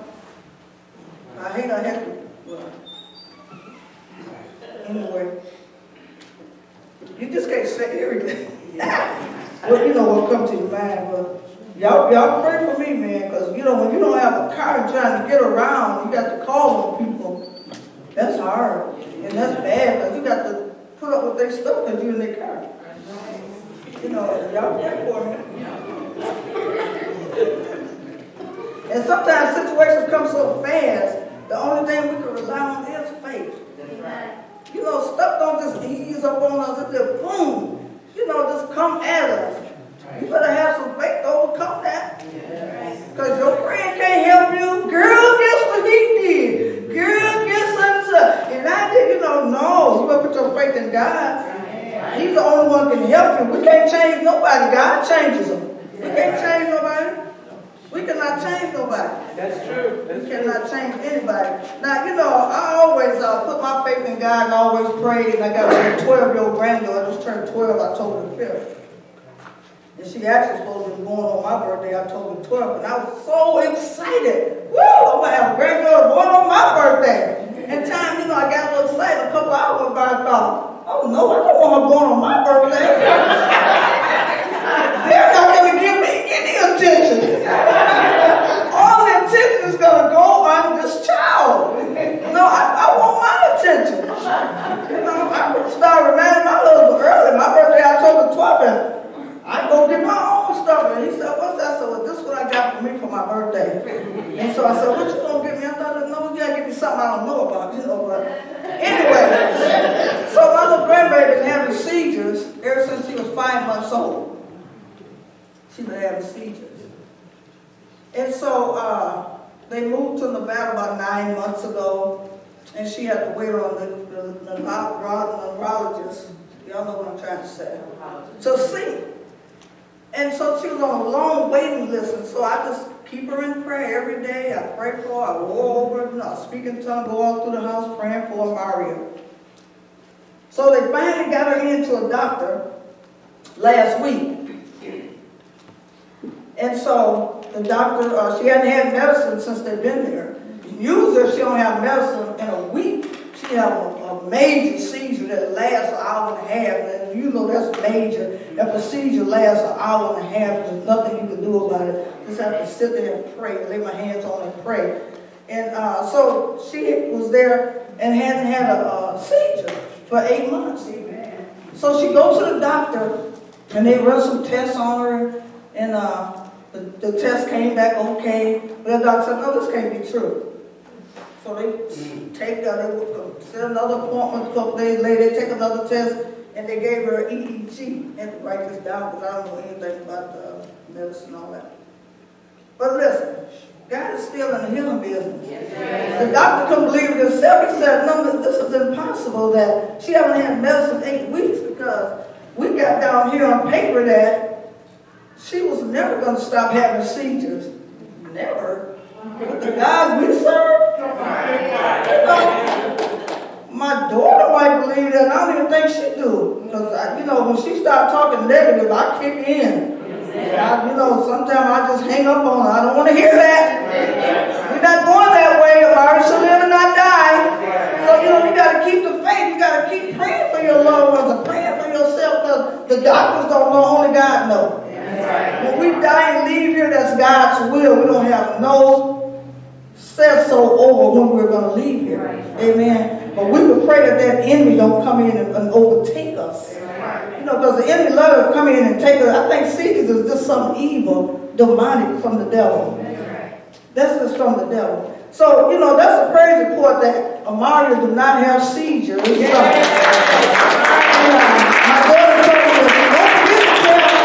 I had to. Anyway, you just can't say everything. Well, what comes to your mind, but y'all pray for me, man, because when you don't have a car and trying to get around, you got to call on people. That's hard, and that's bad, because you got to put up with their stuff because you're in their car. Y'all pray for me. And sometimes situations come so fast, the only thing we can rely on is faith. Stuff don't just ease up on us. It's just boom. Just come at us. You better have some faith to overcome that. Because your friend can't help you. Girl, guess what he did? Girl, guess what? And I did, no. You better put your faith in God. He's the only one who can help you. We can't change nobody. God changes them. We can't change nobody. We We cannot change nobody. That's true. We cannot change anybody. Now, you know, I always put my faith in God and always pray. And I got a 12-year-old granddaughter just turned 12 October the 5th. And she actually supposed to be born on my birthday, October 12th. And I was so excited. Woo! I'm going to have a granddaughter born on my birthday. And time, you know, I got a little excited. A couple hours went by, I thought, oh no, I don't want her born on my birthday. They're not going to give me any attention. All the attention is going to go on this child. No, I want my attention. You know, I started reminding my husband early. My birthday, October 12th. I go get my own stuff. And he said, what's that? So this is what I got for me for my birthday. And so I said, what you going to give me? I thought, no, you got to give me something I don't know about, you know. But anyway, so my little grandbaby been having seizures ever since she was 5 months old. She been having seizures. And so they moved to Nevada about 9 months ago. And she had to wait on the neurologist. Y'all know what I'm trying to say. To see. And so she was on a long waiting list, and so I just keep her in prayer every day. I pray for her, I roll over, you know, speak in tongues, go all through the house praying for Mario. So they finally got her into a doctor last week. And so the doctor, she hadn't had medicine since they've been there. Usually she don't have medicine in a week. She have a major seizure that lasts an hour and a half, and you know that's major. If a seizure lasts an hour and a half, there's nothing you can do about it. Just have to sit there and pray, lay my hands on and pray. And so she was there and hadn't had a seizure for 8 months. So she goes to the doctor, and they run some tests on her, and the test came back okay. But the doctor said, no, this can't be true. So they take they set another appointment a couple days later, they take another test, and they gave her an EEG. I had to write this down because I don't know anything about medicine and all that. But listen, God is still in the healing business. The doctor couldn't believe it himself. He said, no, this is impossible that she hasn't had medicine 8 weeks, because we got down here on paper that she was never going to stop having seizures. Never. With the God we serve, you know, my daughter might believe that. I don't even think she do. Because, you know, when she started talking negative, I kick in. You know, sometimes I just hang up on her. I don't want to hear that. We're not going that way. Amari shall live and not die. So, you know, you got to keep the faith. You got to keep praying for your loved ones and praying for yourself, because the doctors don't know. Only God knows. When we die and leave here, that's God's will. We don't have no say so over when we're going to leave here. Amen. But we would pray that that enemy don't come in and overtake us. You know, because the enemy let her come in and take us. I think seizures is just something evil, demonic from the devil. That's just from the devil. So, you know, that's a praise report that Amari do not have seizures. My daughter told me,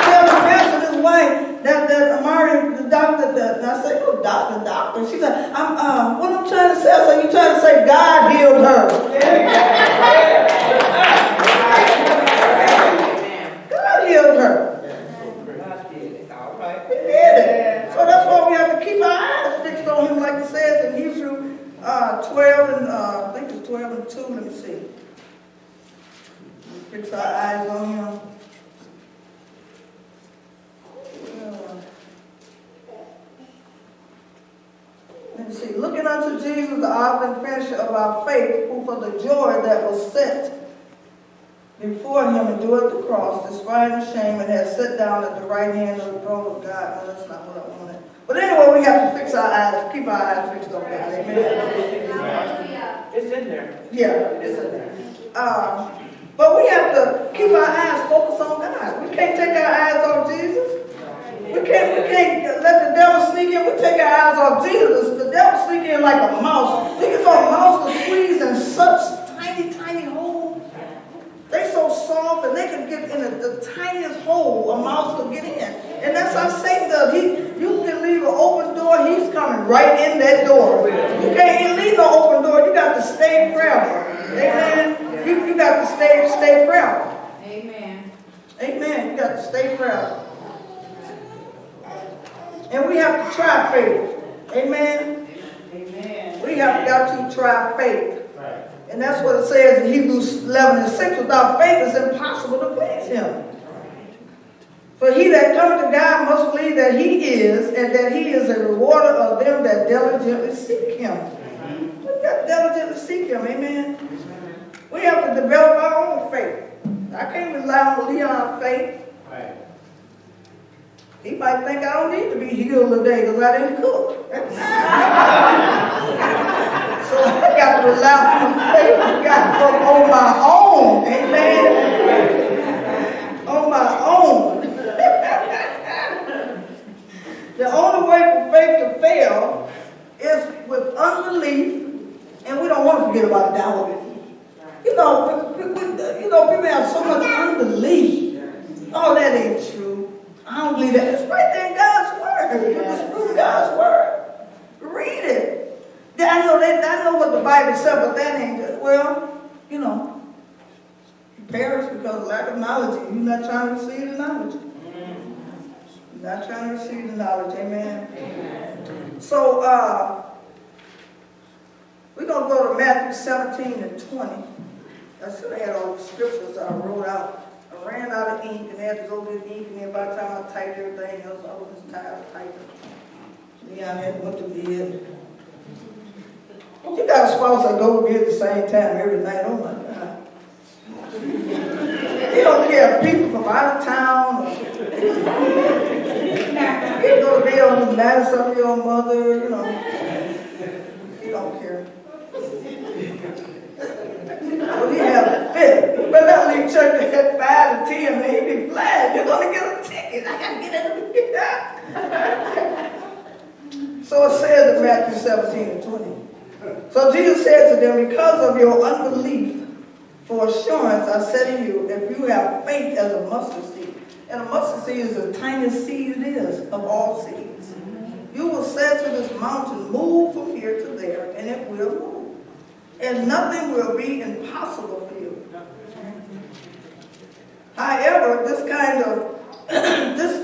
tell the pastor his wife that Amari, the doctor, and I said, oh, doctor. She said, what I'm trying to say, so you trying to say God healed her. God healed her. All right. He did it. So that's why we have to keep our eyes fixed on him, like it says in Hebrews 12 and, I think it's 12 and 2, let me see. Fix our eyes on him. Let me see. Looking unto Jesus, the author and finisher of our faith, who for the joy that was set before him endured the cross, despising the shame, and has sat down at the right hand of the throne of God. No, that's not what I wanted. But anyway, we have to fix our eyes, keep our eyes fixed on God. Amen. It's in there. Yeah, it's in there. But we have to keep our eyes focused on God. We can't take our eyes off Jesus. We can't let the devil sneak in. We take our eyes off Jesus. The devil sneak in like a mouse. Think of a mouse to squeeze in such tiny holes. They so soft and they can get in the tiniest hole a mouse could get in. And that's how Satan does. You can leave an open door, he's coming right in that door. You can't leave no open door. You got to stay prayerful. Amen. You got to stay prayerful. Amen. Amen. You got to stay prayerful. And we have to try faith. Amen? Amen. We have got to try faith. Right. And that's what it says in Hebrews 11:6. Without faith, it's impossible to please him. For he that cometh to God must believe that he is, and that he is a rewarder of them that diligently seek him. We've got to diligently seek him. Amen? We have to develop our own faith. I can't rely on Leon's faith. Right. He might think I don't need to be healed today because I didn't cook. So I got to rely on the faith of God on my own. Amen? On my own. The only way for faith to fail is with unbelief, and we don't want to forget about doubt. You know, people have so much unbelief. Oh, that ain't true. I don't believe that. It's right there in God's word. You just prove God's word. Read it. I know what the Bible said, but that ain't good. Well, you know, you perish because of lack of knowledge. You're not trying to receive the knowledge. You're not trying to receive the knowledge. Amen. So, we're going to go to Matthew 17 and 20. I should have had all the scriptures I wrote out. I ran out of ink and had to go get ink, and then by the time I typed everything else, I was just tired of typing. Yeah, I had went to bed. You got a spouse that go to bed at the same time every night. Oh my God. You don't care if people from out of town. You go to bed on the night of some of your mother, you know. You don't care. Well, he had a fit. You better not leave church at 5 to 10, man. You be flying. You're going to get a ticket. I got to get in the So it says in Matthew 17 and 20. So Jesus said to them, because of your unbelief, for assurance I say to you, if you have faith as a mustard seed, and a mustard seed is the tiniest seed it is of all seeds, you will say to this mountain, move from here to there, and it will move. And nothing will be impossible for you. However, this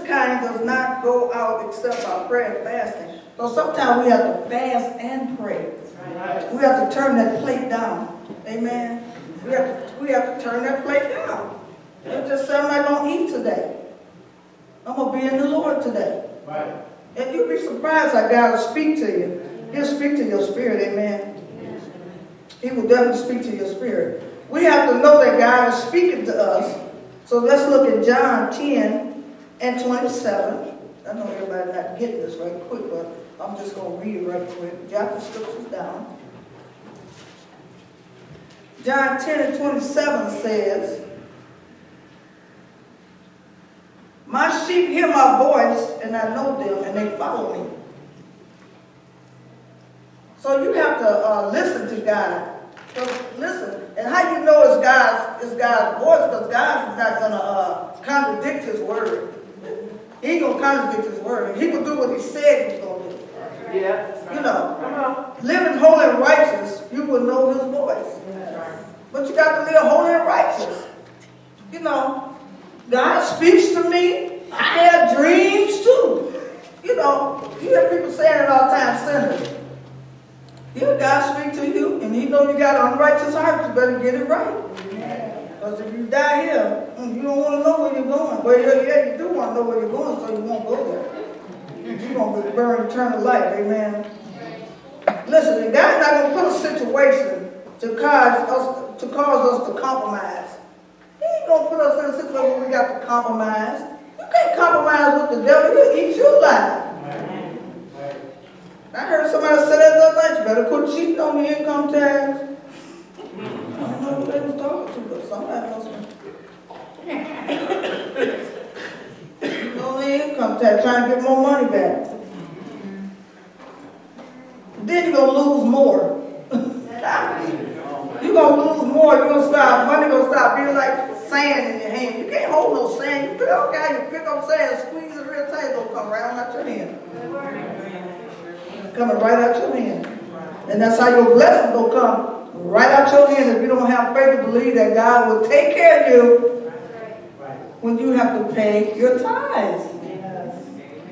kind does not go out except by prayer and fasting. So sometimes we have to fast and pray. We have to turn that plate down. Amen. We have to turn that plate down. And just say, I'm not going to eat today. I'm going to be in the Lord today. Right. And you'll be surprised how God will speak to you. He'll speak to your spirit. Amen. He will definitely speak to your spirit. We have to know that God is speaking to us. So let's look at John 10 and 27. I know everybody's not getting this right quick, but I'm just going to read it right quick. Jot the scriptures down. John 10 and 27 says, my sheep hear my voice, and I know them, and they follow me. So you have to listen to God. So listen, and how you know it's God's voice? Because God is not going to contradict His word. He ain't going to contradict His word. He will do what He said He's going to do. Yeah. You know, living holy and righteous, you will know His voice. But you got to live holy and righteous. You know, God speaks to me. I have dreams too. You know, you hear people saying it all the time, sinners. If God speak to you and He know you got an unrighteous heart, you better get it right. Because if you die here, you don't want to know where you're going. Well, yeah, you do want to know where you're going, so you won't go there. You're going to burn eternal life. Amen. Listen, God's not going to put a situation to cause us to compromise. He ain't going to put us in a situation where we got to compromise. You can't compromise with the devil. He'll eat you alive. I heard somebody say that the other night. You better quit cheating on the income tax. I don't know who they was talking to, but somebody must have. On the income tax, trying to get more money back. Then you're going to lose more. You're going to lose more. You're going to stop. Money going to stop being like sand in your hand. You can't hold no sand. You pick up sand, squeeze it real tight, it's going to come right out your hand. Coming right out your hand. And that's how your blessings will come right out your hand if you don't have faith to believe that God will take care of you when you have to pay your tithes.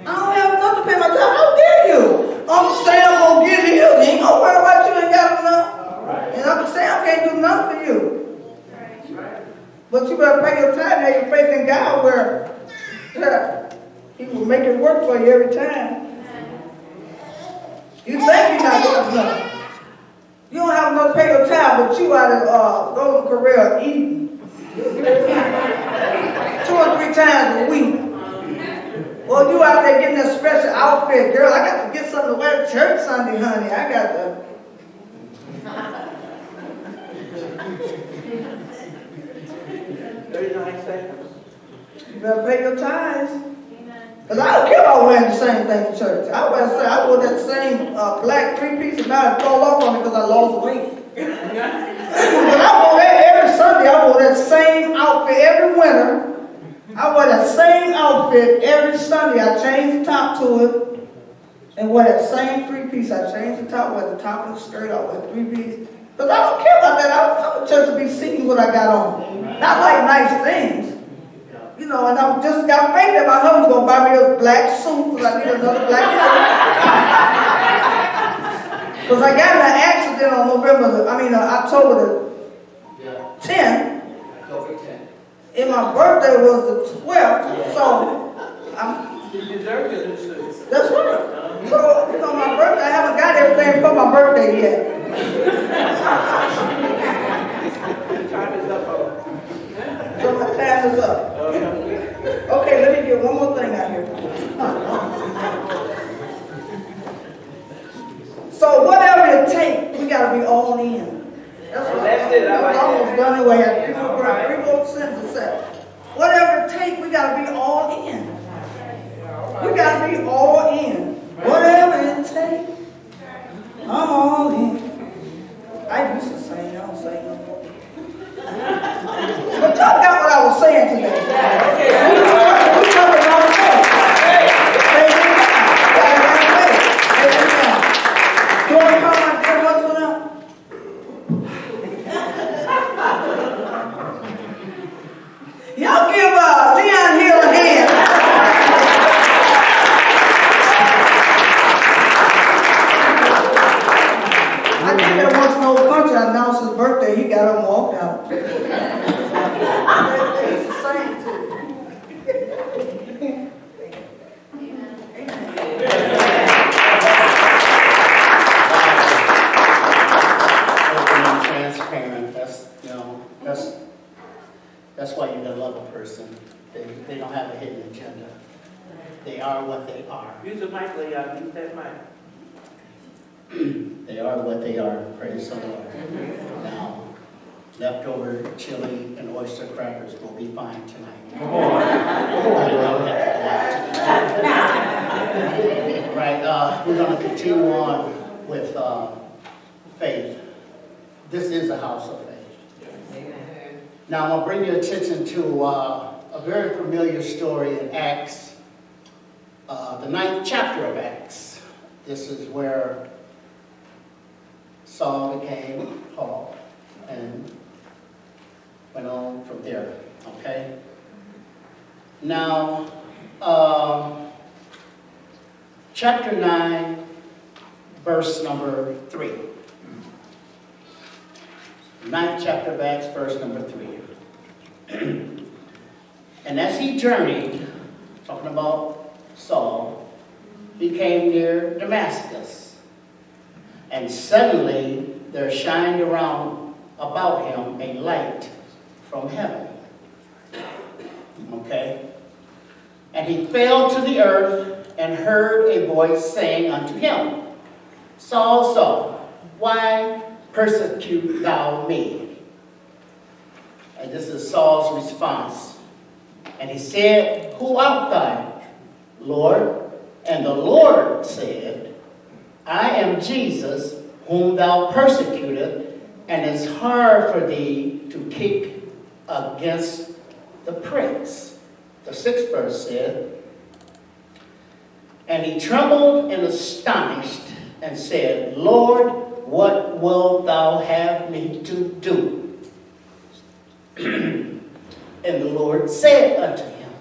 I don't have enough to pay my tithe. How dare you? I'm saying I'm going to get healed. You ain't going to worry about you ain't got enough. And I'm saying I can't do nothing for you. But you better pay your tithe and have your faith in God where He will make it work for you every time. You think you're not doing enough. You don't have enough to pay your tithe, but you out of Golden Corral eating 2 or 3 times a week. Well, you out there getting a special outfit, girl. I got to get something to wear to church Sunday, honey. I got to. You better pay your tithes. Because I don't care about wearing the same thing to church. I wore that same black 3-piece and now it fall off on me because I lost weight. But I wore that every Sunday. I wore that same outfit every winter. I wear that same outfit every Sunday. I change the top to it and wear that same 3-piece. I change the top, wear the top and the skirt, I wear 3-piece. Because I don't care about that. I don't come to church to be seeing what I got on. Not like nice things. You know, and I just got faith that my husband's going to buy me a black suit because I need another black suit. Because I got in an accident on October the 10th. And my birthday was the 12th. So, You deserve your suit. That's right. So, you know, my birthday, I haven't got everything for my birthday yet. Time is up. So my time is up. Okay, let me get one more thing out here. So whatever it takes, we got to be all in. That's it. I almost done away. I have 3 more sentences said. Whatever it takes, we got to be all in. We got to be all in. Whatever it takes, I'm all in. I used to sing. I don't sing no more. But y'all got what I was saying today. We talking about faith. You want to call my dear husband out? Y'all give Leon Hill a hand. I think there was no country announced his birthday. He got up and walked out. It's the same too. Open and transparent. That's why you gotta love a person. They don't have a hidden agenda. They are what they are. Use the mic, Leon. Use that mic. They are what they are. Praise the Lord. Now, leftover chili and oyster crackers will be fine tonight. Come on. Right, we're going to continue on with faith. This is a house of faith. Now, I'm going to bring your attention to a very familiar story in Acts, the 9th chapter of Acts. This is where Saul became Paul and went on from there, okay? Now, chapter 9, verse number 3. 9th chapter of Acts, verse number 3. And as he journeyed, talking about Saul, he came near Damascus. And suddenly there shined around about him a light from heaven. Okay? And he fell to the earth and heard a voice saying unto him, Saul, Saul, why persecute thou me? And this is Saul's response. And he said, Who art thou, Lord? And the Lord said, I am Jesus, whom thou persecutest, and it is hard for thee to kick against the pricks. The 6th verse said, And he trembled and astonished, and said, Lord, what wilt thou have me to do? And the Lord said unto him,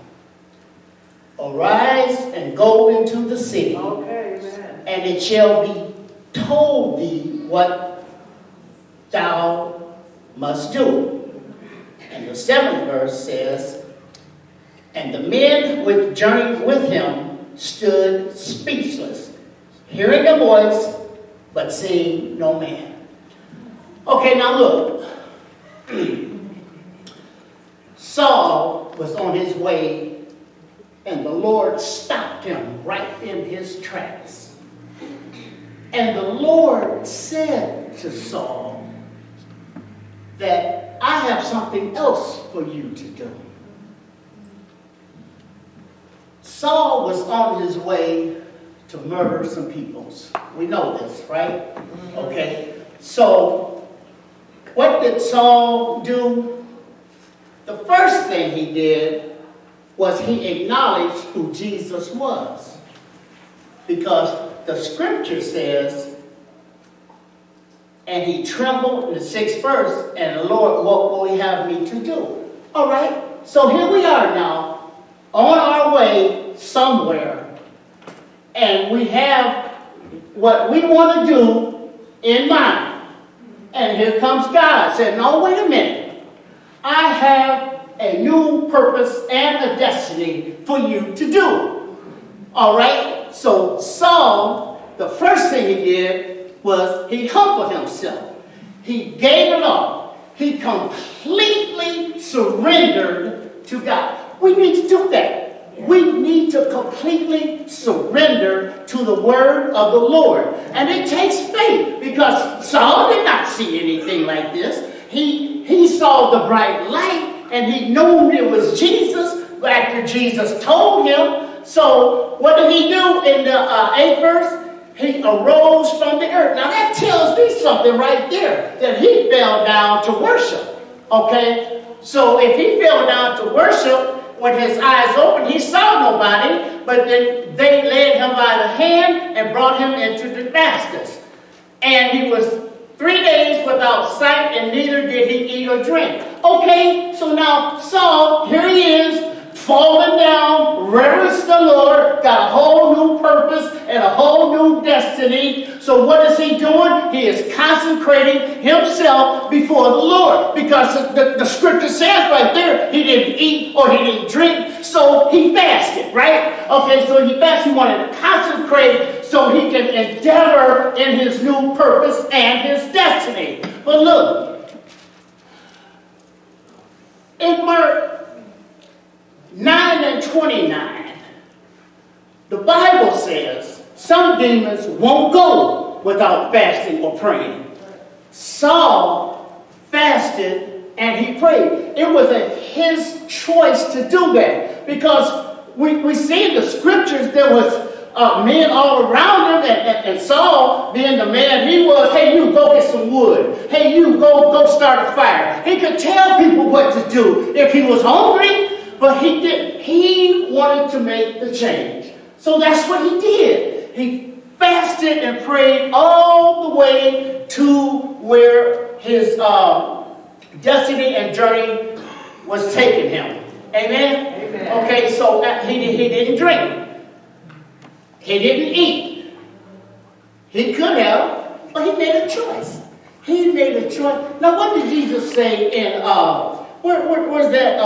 Arise and go into the city, Okay, amen. and it shall be told thee what thou must do. And the 7th verse says, and the men which journeyed with him stood speechless, hearing a voice, but seeing no man. Okay, now look. Saul was on his way, and the Lord stopped him right in his tracks. And the Lord said to Saul that I have something else for you to do. Saul was on his way to murder some peoples. We know this, right? Okay. So, what did Saul do? The first thing he did was he acknowledged who Jesus was. Because the scripture says, and he trembled in the 6th verse, and the Lord, what will he have me to do? All right, so here we are now, on our way somewhere, and we have what we want to do in mind. And here comes God, said, no, wait a minute. I have a new purpose and a destiny for you to do. All right? So Saul, the first thing he did was he humbled himself. He gave it all. He completely surrendered to God. We need to do that. We need to completely surrender to the word of the Lord. And it takes faith, because Saul did not see anything like this. He saw the bright light, and he knew it was Jesus after Jesus told him. So what did he do in the 8th verse? He arose from the earth. Now that tells me something right there, that he fell down to worship. Okay? So if he fell down to worship, when his eyes opened, he saw nobody, but then they led him by the hand and brought him into Damascus. And he was 3 days without sight, and neither did he eat or drink. Okay, so now Saul, here he is, falling down, reverence the Lord, got a whole new purpose and a whole new destiny. So what is he doing? He is consecrating himself before the Lord, because the scripture says right there, he didn't eat or he didn't drink, so he fasted, right? Okay, so he fasted. He wanted to consecrate so he can endeavor in his new purpose and his destiny. But look, in Mark 9 and 29, the Bible says some demons won't go without fasting or praying. Saul fasted and he prayed. It was his choice to do that, because we see in the scriptures there was men all around him, and Saul, being the man he was, hey, you go get some wood. Hey, you go start a fire. He could tell people what to do if he was hungry. But he didn't. He wanted to make the change. So that's what he did. He fasted and prayed all the way to where his destiny and journey was taking him. Amen? Amen. Okay, so he didn't drink. He didn't eat. He could have, but he made a choice. He made a choice. Now, what did Jesus say in, where's that,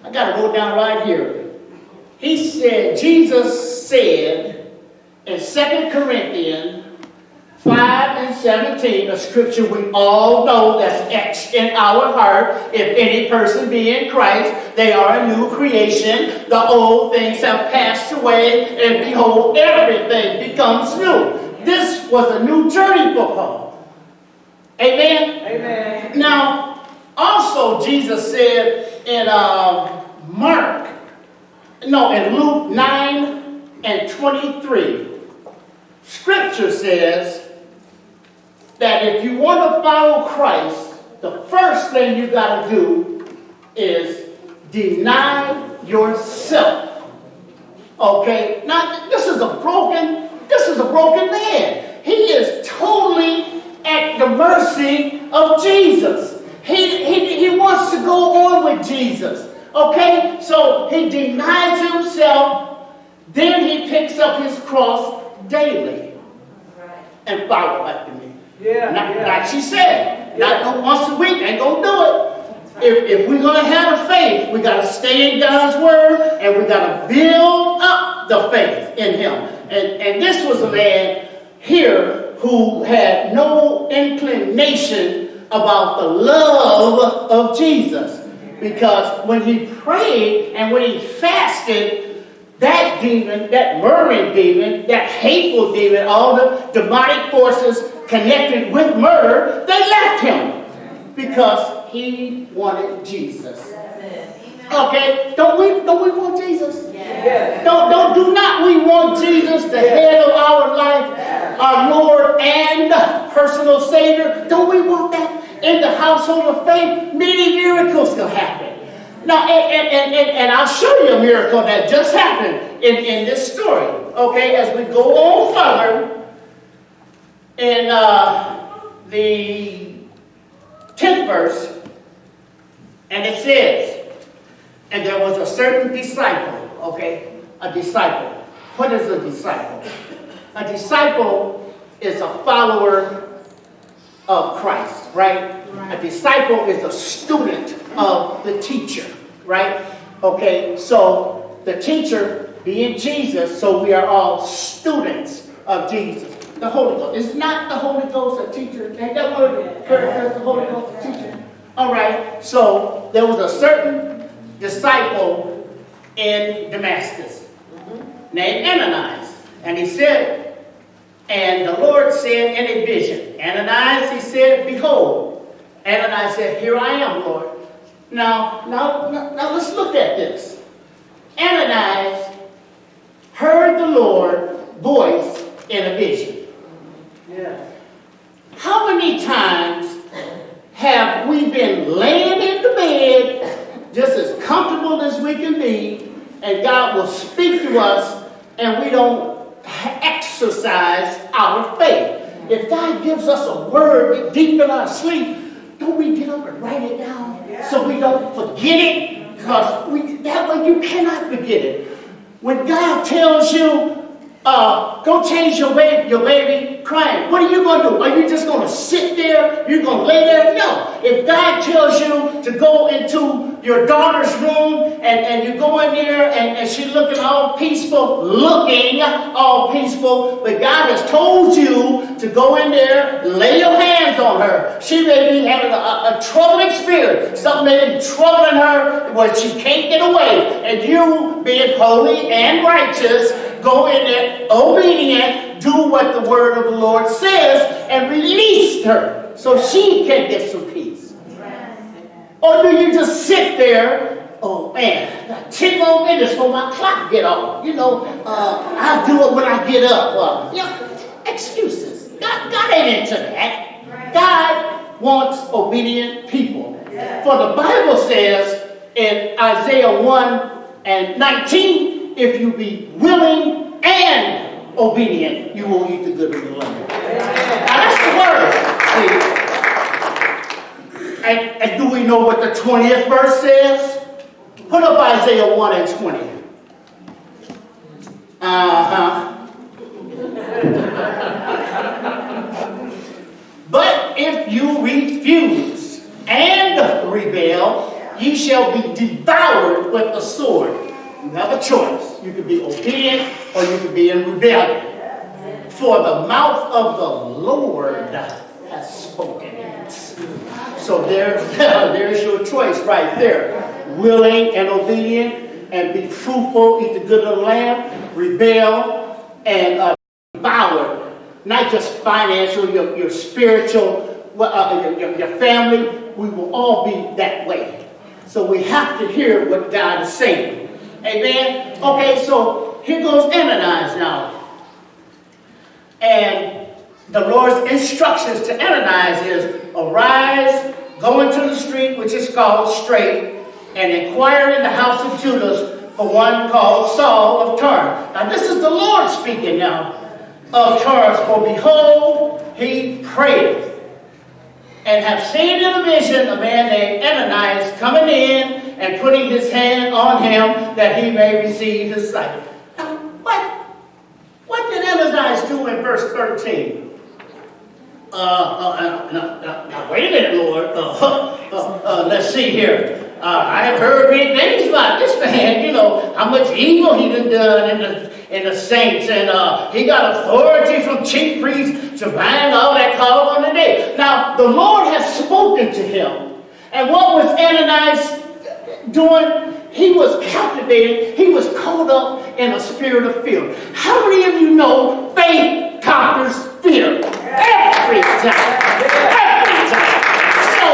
I got to go down right here. Jesus said in 2 Corinthians 5 and 17, a scripture we all know that's etched in our heart. If any person be in Christ, they are a new creation. The old things have passed away, and behold, everything becomes new. This was a new journey for Paul. Amen? Amen. Now, also Jesus said in Luke 9 and 23, scripture says that if you want to follow Christ, the first thing you got to do is deny yourself. Okay? Now, this is a broken man. He is totally at the mercy of Jesus. He wants to go on with Jesus. Okay, so he denies himself, then he picks up his cross daily and follows after me. Like she said, not no once a week, ain't gonna do it. If we're gonna have a faith, we gotta stay in God's word and we gotta build up the faith in him. And this was a man here who had no inclination about the love of Jesus. Because when he prayed and when he fasted, that demon, that murdering demon, that hateful demon, all the demonic forces connected with murder, they left him because he wanted Jesus. Okay, don't we want Jesus? Yes. Do not we want Jesus, the head of our life, our Lord and personal Savior? Don't we want that? In the household of faith, many miracles can happen. Now, and I'll show you a miracle that just happened in this story. Okay, as we go on further, in the 10th verse, and it says, and there was a certain disciple, okay, a disciple. What is a disciple? A disciple is a follower of Christ, right? A disciple is a student of the teacher, right? Okay, so the teacher being Jesus, so we are all students of Jesus. The Holy Ghost. Is not the Holy Ghost a teacher? Ain't that word heard the Holy Ghost a teacher? All right, so there was a certain disciple in Damascus named Ananias. And he said, and the Lord said in a vision, Ananias, he said, behold. Ananias said, here I am, Lord. Now let's look at this. Ananias heard the Lord's voice in a vision. Yeah. How many times have we been laying in the bed just as comfortable as we can be, and God will speak to us and we don't exercise our faith? If God gives us a word deep in our sleep, don't we get up and write it down so we don't forget it? Because that way you cannot forget it. When God tells you, go change your baby crying, what are you going to do? Are you just going to sit there? You're going to lay there? No. If God tells you to go into your daughter's room and you go in there and she's looking all peaceful, but God has told you to go in there, lay your hands on her. She may be having a troubling spirit. Something may be troubling her where she can't get away. And you, being holy and righteous, go in there, obedient, do what the word of the Lord says, and release her so she can get some peace. Or do you just sit there, oh man, 10 more minutes for my clock get off. I'll do it when I get up. Excuses. God ain't into that. God wants obedient people. For the Bible says in Isaiah 1:19, if you be willing and obedient, you will eat the good of the land. Now that's the word. See? And do we know what the 20th verse says? Put up Isaiah 1:20. But if you refuse and rebel, ye shall be devoured with the sword. You have a choice. You can be obedient or you can be in rebellion. For the mouth of the Lord has spoken. So there's your choice right there. Willing and obedient and be fruitful, eat the good of the land, rebel and devour. Not just financial, your spiritual, your family. We will all be that way. So we have to hear what God is saying. Amen? Okay, so here goes Ananias now. And the Lord's instructions to Ananias is, arise, go into the street, which is called Straight, and inquire in the house of Judas for one called Saul of Tarsus. Now this is the Lord speaking now of Tarsus. For behold, he prayed, and have seen in a vision a man named Ananias coming in and putting his hand on him that he may receive his sight. Now, what did Ananias do in verse 13? Now, wait a minute, Lord. Let's see here. I have heard many things about this man, you know, how much evil he done in the saints, and he got authority from chief priests to bind all that call on the day. Now, the Lord has spoken to him. And what was Ananias doing? He was captivated. He was caught up in a spirit of fear. How many of you know faith conquers fear? Every time. Every time. So,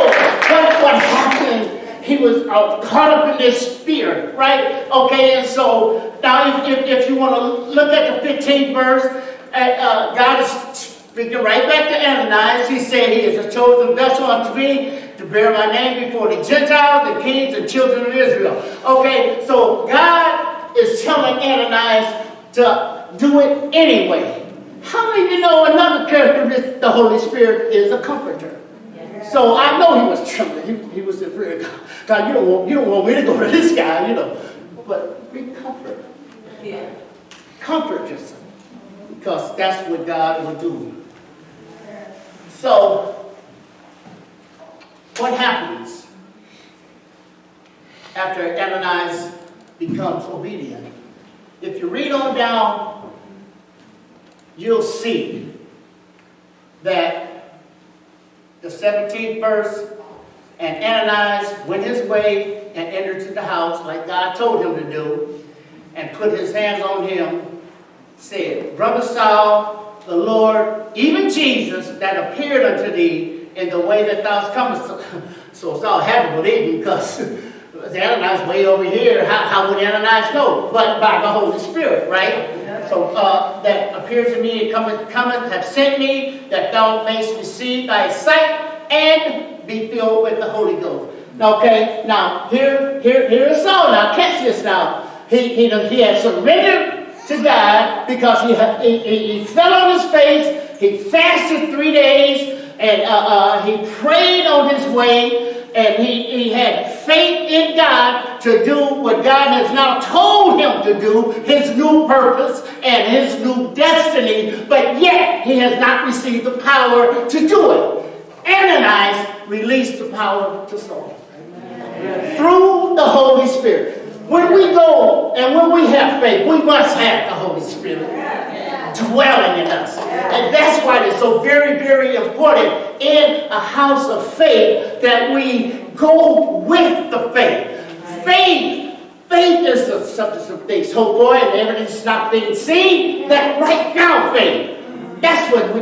what happened? He was caught up in this fear, right? Okay, and so now if you want to look at the 15th verse, God is speaking right back to Ananias. He said, he is a chosen vessel unto me to bear my name before the Gentiles, the kings, and children of Israel. Okay, so God is telling Ananias to do it anyway. How many of you know another characteristic of the Holy Spirit is a comforter? So I know he was trembling. He was in fear. God, you don't want me to go to this guy, you know. But be comforted. Yeah. Comfort yourself. Because that's what God will do. So, what happens after Ananias becomes obedient? If you read on down, you'll see that the 17th verse, and Ananias went his way and entered to the house like God told him to do, and put his hands on him, said, Brother Saul, the Lord, even Jesus, that appeared unto thee in the way that thou comest. So Saul had to believe him, because Ananias way over here. How would Ananias know? But by the Holy Spirit, right? So that appeared to me and cometh, have sent me, that thou mayst receive thy sight and be filled with the Holy Ghost. Okay, now here is Saul. Now catch this now. He had surrendered to God because he fell on his face. He fasted 3 days, and he prayed on his way. And he had faith in God to do what God has now told him to do, his new purpose and his new destiny, but yet he has not received the power to do it. Ananias released the power to Saul through the Holy Spirit. When we go and when we have faith, we must have the Holy Spirit dwelling in us. And that's why it's so very, very important in a house of faith that we go with the faith. Faith is the substance of things hoped for and evidence not being seen. That right now faith. That's what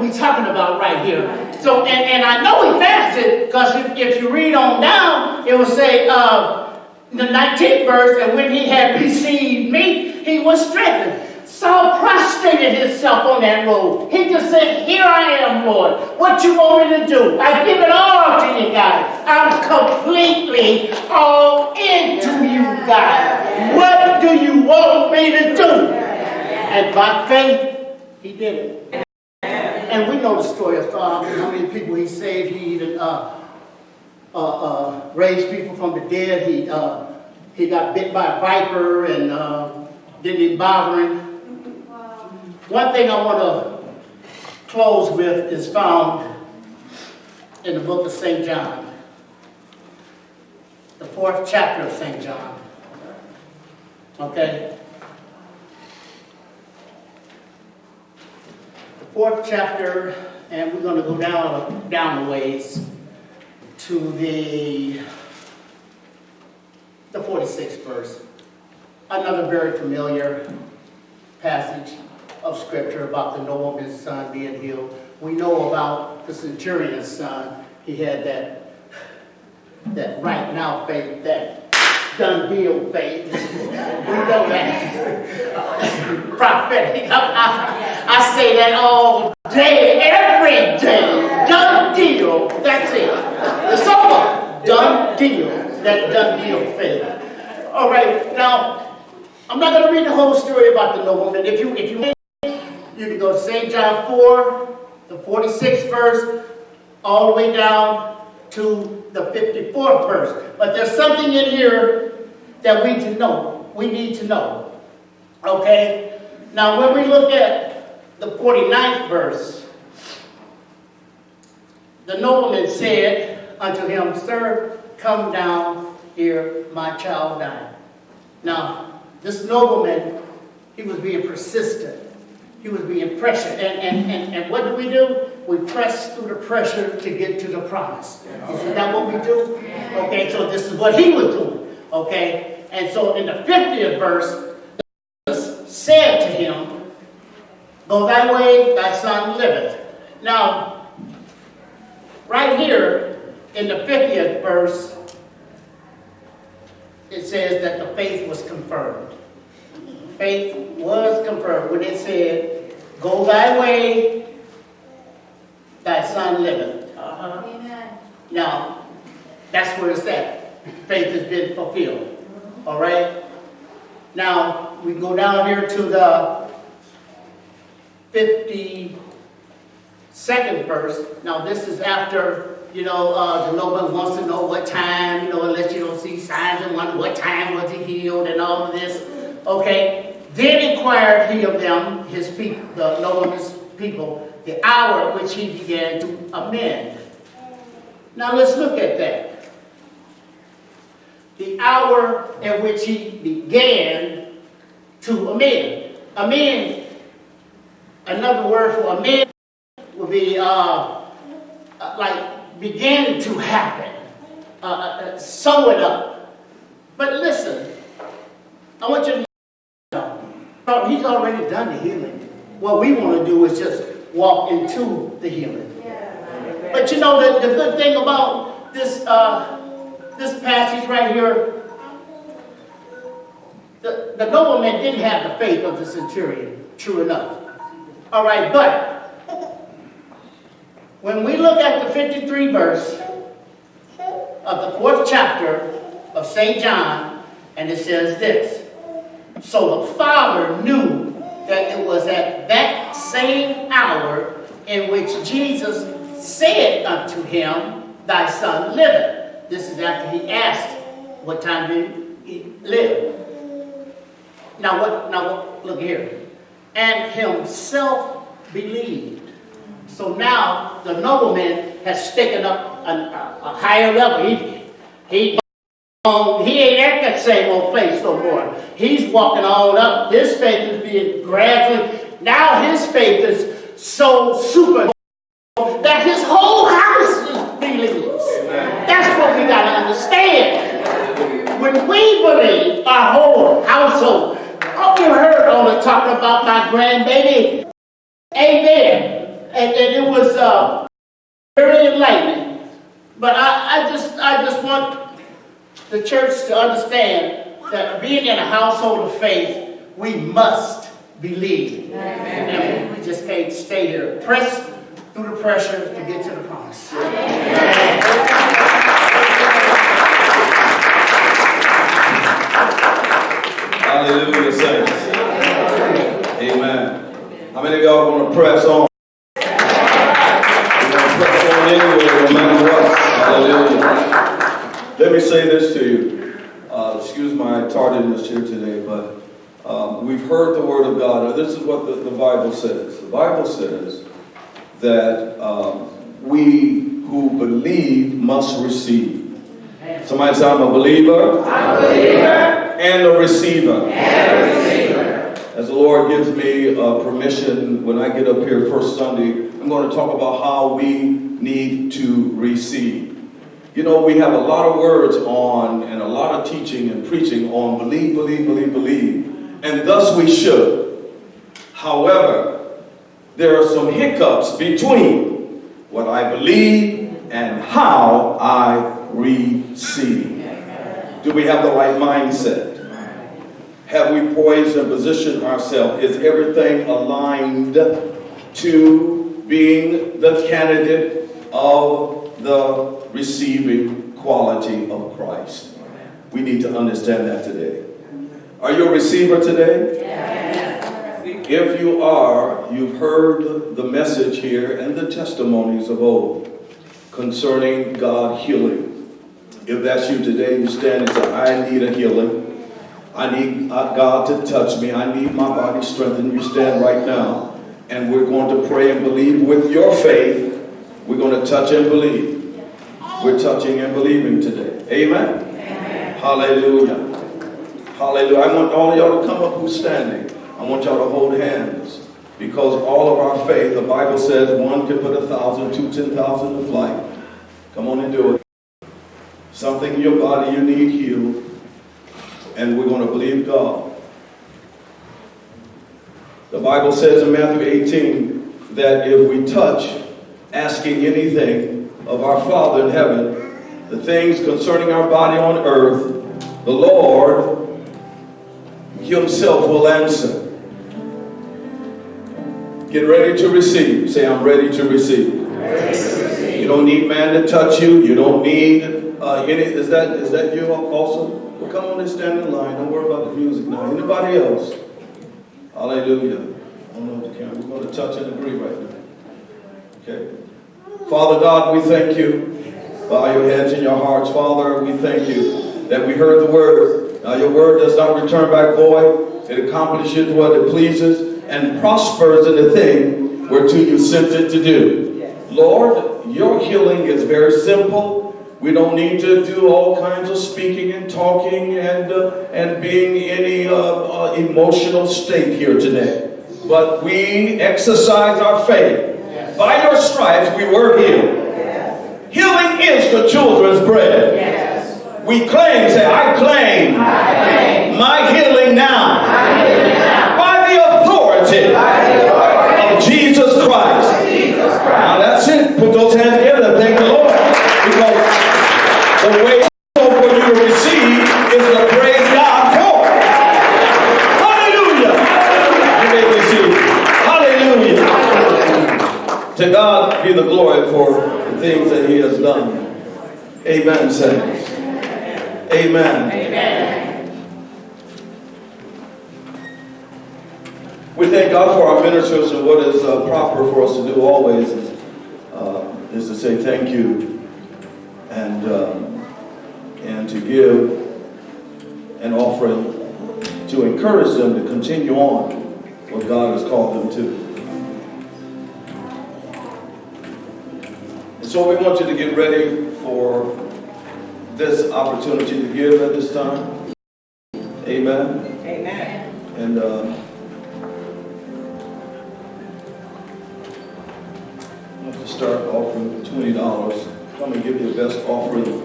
we're talking about right here. So, and I know he fasted, because if you read on down, it will say in the 19th verse, and when he had received meat, he was strengthened. Saul prostrated himself on that road. He just said, here I am, Lord. What you want me to do? I give it all to you, God. I'm completely all into you, God. What do you want me to do? And by faith, he did it. And we know the story of how many people he saved. He even raised people from the dead. He got bit by a viper and didn't even bother him. One thing I want to close with is found in the book of St. John, the 4th chapter of St. John. Okay? The 4th chapter, and we're going to go down the ways to the 46th verse. Another very familiar passage of scripture about the nobleman's son being healed. We know about the centurion's son. He had that right now faith, that done deal faith. We know that. Prophetic. I say that all day, every day. Done deal. That's it. It's over. Done deal. That done deal faith. All right. Now, I'm not going to read the whole story about the nobleman. If you can go to St. John 4, the 46th verse, all the way down to the 54th verse. But there's something in here that we need to know. Okay? Now, when we look at the 49th verse, the nobleman said unto him, Sir, come down here, my child died. Now, this nobleman, he was being persistent. He was being pressured. And what do? We press through the pressure to get to the promise. Isn't that what we do? Okay, so this is what he was doing. Okay? And so in the 50th verse, Jesus said to him, Go thy way, thy son liveth. Now, right here in the 50th verse, it says that the faith was confirmed. Faith was confirmed when it said, Go thy way, thy son liveth. Amen. Now, that's where it's at. Faith has been fulfilled. All right? Now, we go down here to the 52nd verse. Now, this is after, the nobleman wants to know what time, unless you don't see signs and wonder what time was he healed and all of this. Okay? Then inquired he of them, his people, the nobleman's people, the hour at which he began to amend. Now, let's look at that. The hour at which he began to amend. Amend, another word for amend would be like begin to happen. Sew it up. But listen, I want you to know, he's already done the healing. What we want to do is just walk into the healing. But the good thing about this this passage right here, the nobleman didn't have the faith of the centurion, true enough. All right, but when we look at the 53rd verse of the 4th chapter of St. John, and it says this, So the Father knew that it was at that same hour in which Jesus said unto him, Thy son liveth. This is after he asked what time did he live. Now look here. And himself believed. So now the nobleman has taken up a higher level. He ain't at that same old place no more. He's walking on up. His faith is being gradually. Now his faith is so super that his whole house believes. That's what we got to understand. When we believe, our whole household. You heard all the talking about my grandbaby. Amen. And it was very enlightening. But I just want the church to understand that being in a household of faith, we must believe. Amen. And we just can't stay here. Press through the pressure to get to the promise. Hallelujah, saints. Amen. How many of y'all want to press on? We're going to press on anyway, no matter what. Hallelujah. Let me say this to you. Excuse my tardiness here today, but we've heard the word of God. Now, this is what the Bible says. The Bible says that we who believe must receive. Somebody say, I'm a believer. I'm a believer. And a receiver. As the Lord gives me permission, when I get up here first Sunday, I'm going to talk about how we need to receive. We have a lot of words on and a lot of teaching and preaching on believe, believe, believe, believe. And thus we should. However, there are some hiccups between what I believe and how I receive. Do we have the right mindset? Have we poised and positioned ourselves? Is everything aligned to being the candidate of the receiving quality of Christ? We need to understand that today. Are you a receiver today? Yes. If you are, you've heard the message here and the testimonies of old concerning God healing. If that's you today, you stand and say, I need a healing. I need God to touch me. I need my body strengthened. You stand right now, and we're going to pray and believe with your faith. We're going to touch and believe. We're touching and believing today. Amen? Amen. Hallelujah. Hallelujah. I want all of y'all to come up who's standing. I want y'all to hold hands. Because all of our faith, the Bible says, one can put 1,000, 2, 10,000 to flight. Come on and do it. Something in your body you need healed. And we're going to believe God. The Bible says in Matthew 18 that if we touch, asking anything of our Father in heaven, the things concerning our body on earth, the Lord Himself will answer. Get ready to receive. Say, I'm ready to receive. You don't need man to touch you. You don't need any. Is that you also? Well, come on and stand in line. Don't worry about the music now. Anybody else? Hallelujah. I don't know if you can. We're going to touch and agree right now. Okay. Father God, we thank you. Bow your heads and your hearts. Father, we thank you that we heard the word. Now your word does not return back void. It accomplishes what it pleases and prospers in the thing whereto you sent it to do. Lord, your healing is very simple. We don't need to do all kinds of speaking and talking and being in any emotional state here today. But we exercise our faith. By your stripes we were healed. Healing is the children's bread. We claim, say, I claim my healing now. By the authority of Jesus Christ. Now that's it. Put those hands together. Thank the Lord. Because the way for you to receive is to praise God for. Hallelujah. You may receive. Hallelujah. To God be the glory for the things that He has done. Amen, saints. Amen. Amen. We thank God for our ministers, and what is proper for us to do always is to say thank you and to give an offering to encourage them to continue on what God has called them to. And so we want you to get ready for this opportunity to give at this time. Amen. Amen. And I want to start offering $20. Come and give your best offering.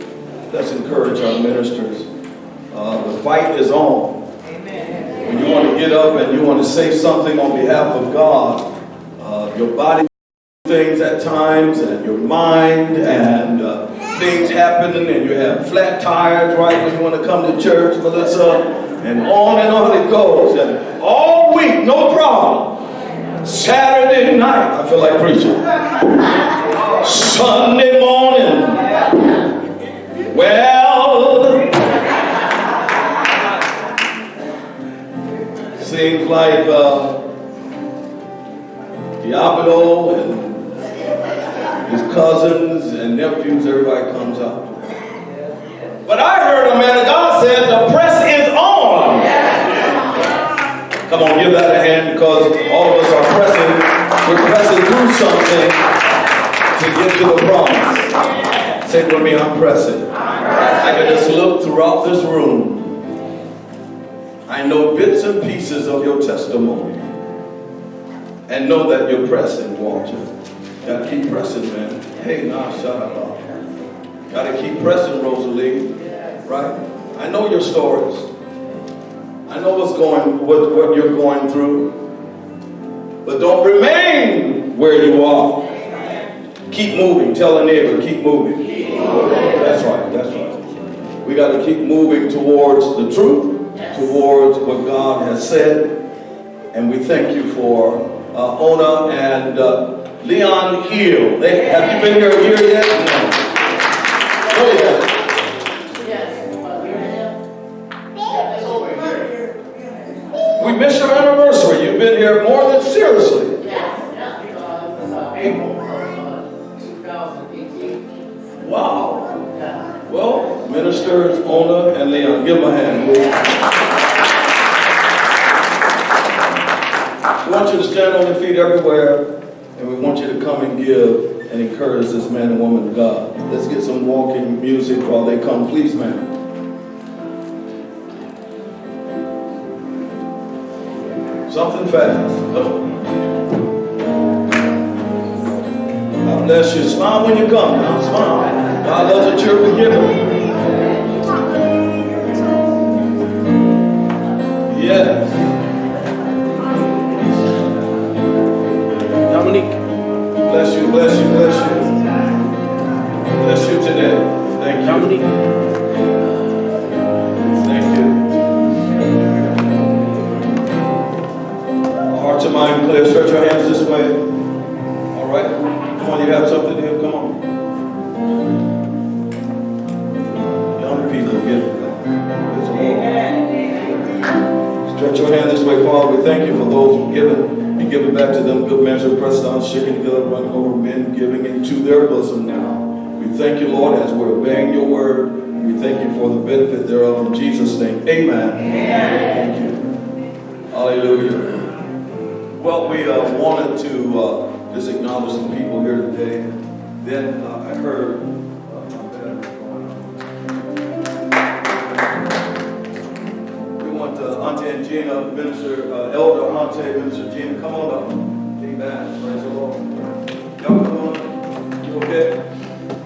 Let's encourage our ministers. The fight is on. Amen. When you want to get up and you want to say something on behalf of God, your body things at times, and your mind, and things happening, and you have flat tires right when you want to come to church, Melissa, and on it goes. And all week, no problem. Saturday night, I feel like preaching. Sunday morning, well, seems like Diablo and his cousins and nephews, everybody comes out. But I heard a man of God said the press is on. Come on, give that a hand, because all of us are pressing. We're pressing through something to get to the promise. Say it with me, I'm pressing. I can just look throughout this room. I know bits and pieces of your testimony. And know that you're pressing, Walter. Gotta keep pressing, man. Hey, nah, shut up. Gotta keep pressing, Rosalie. Right? I know your stories. I know what you're going through. But don't remain where you are. Keep moving. Tell a neighbor, keep moving. That's right, that's right. We gotta keep moving towards the truth, towards what God has said. And we thank you for Ona and Leon Hill. Have you been here a year yet? No. Oh, yeah. We missed your anniversary. You've been here more than seriously. It was April of 2018. Ministers, Ona, and Leon. Give them a hand. We want you to stand on your feet everywhere, and we want you to come and give and encourage this man and woman of God. Let's get some walking music while they come. Please, man. Something fast. Come on. God bless you. Smile when you come. Now smile. God loves a cheerful giver. Yes. Dominique. Bless you, bless you, bless you. Bless you today. Thank you. Dominique. Thank you. Hearts and mind clear. Stretch your hands this way. All right. Come on, you have something here. Come on. Young people, get it. Praise the Lord. Stretch your hand this way, Father. We thank you for those who give it. You give it back to them, good measure, pressed down, shaken together, running over, men giving into their bosom now. We thank you, Lord, as we're obeying your word. We thank you for the benefit thereof in Jesus' name. Amen. Amen. Thank you. Hallelujah. Well, we wanted to just acknowledge some people here today. Then I heard Auntie and Gina, Minister, Elder Auntie, Minister Gina, come on up. Amen. Praise the Lord. Y'all come on up. You okay?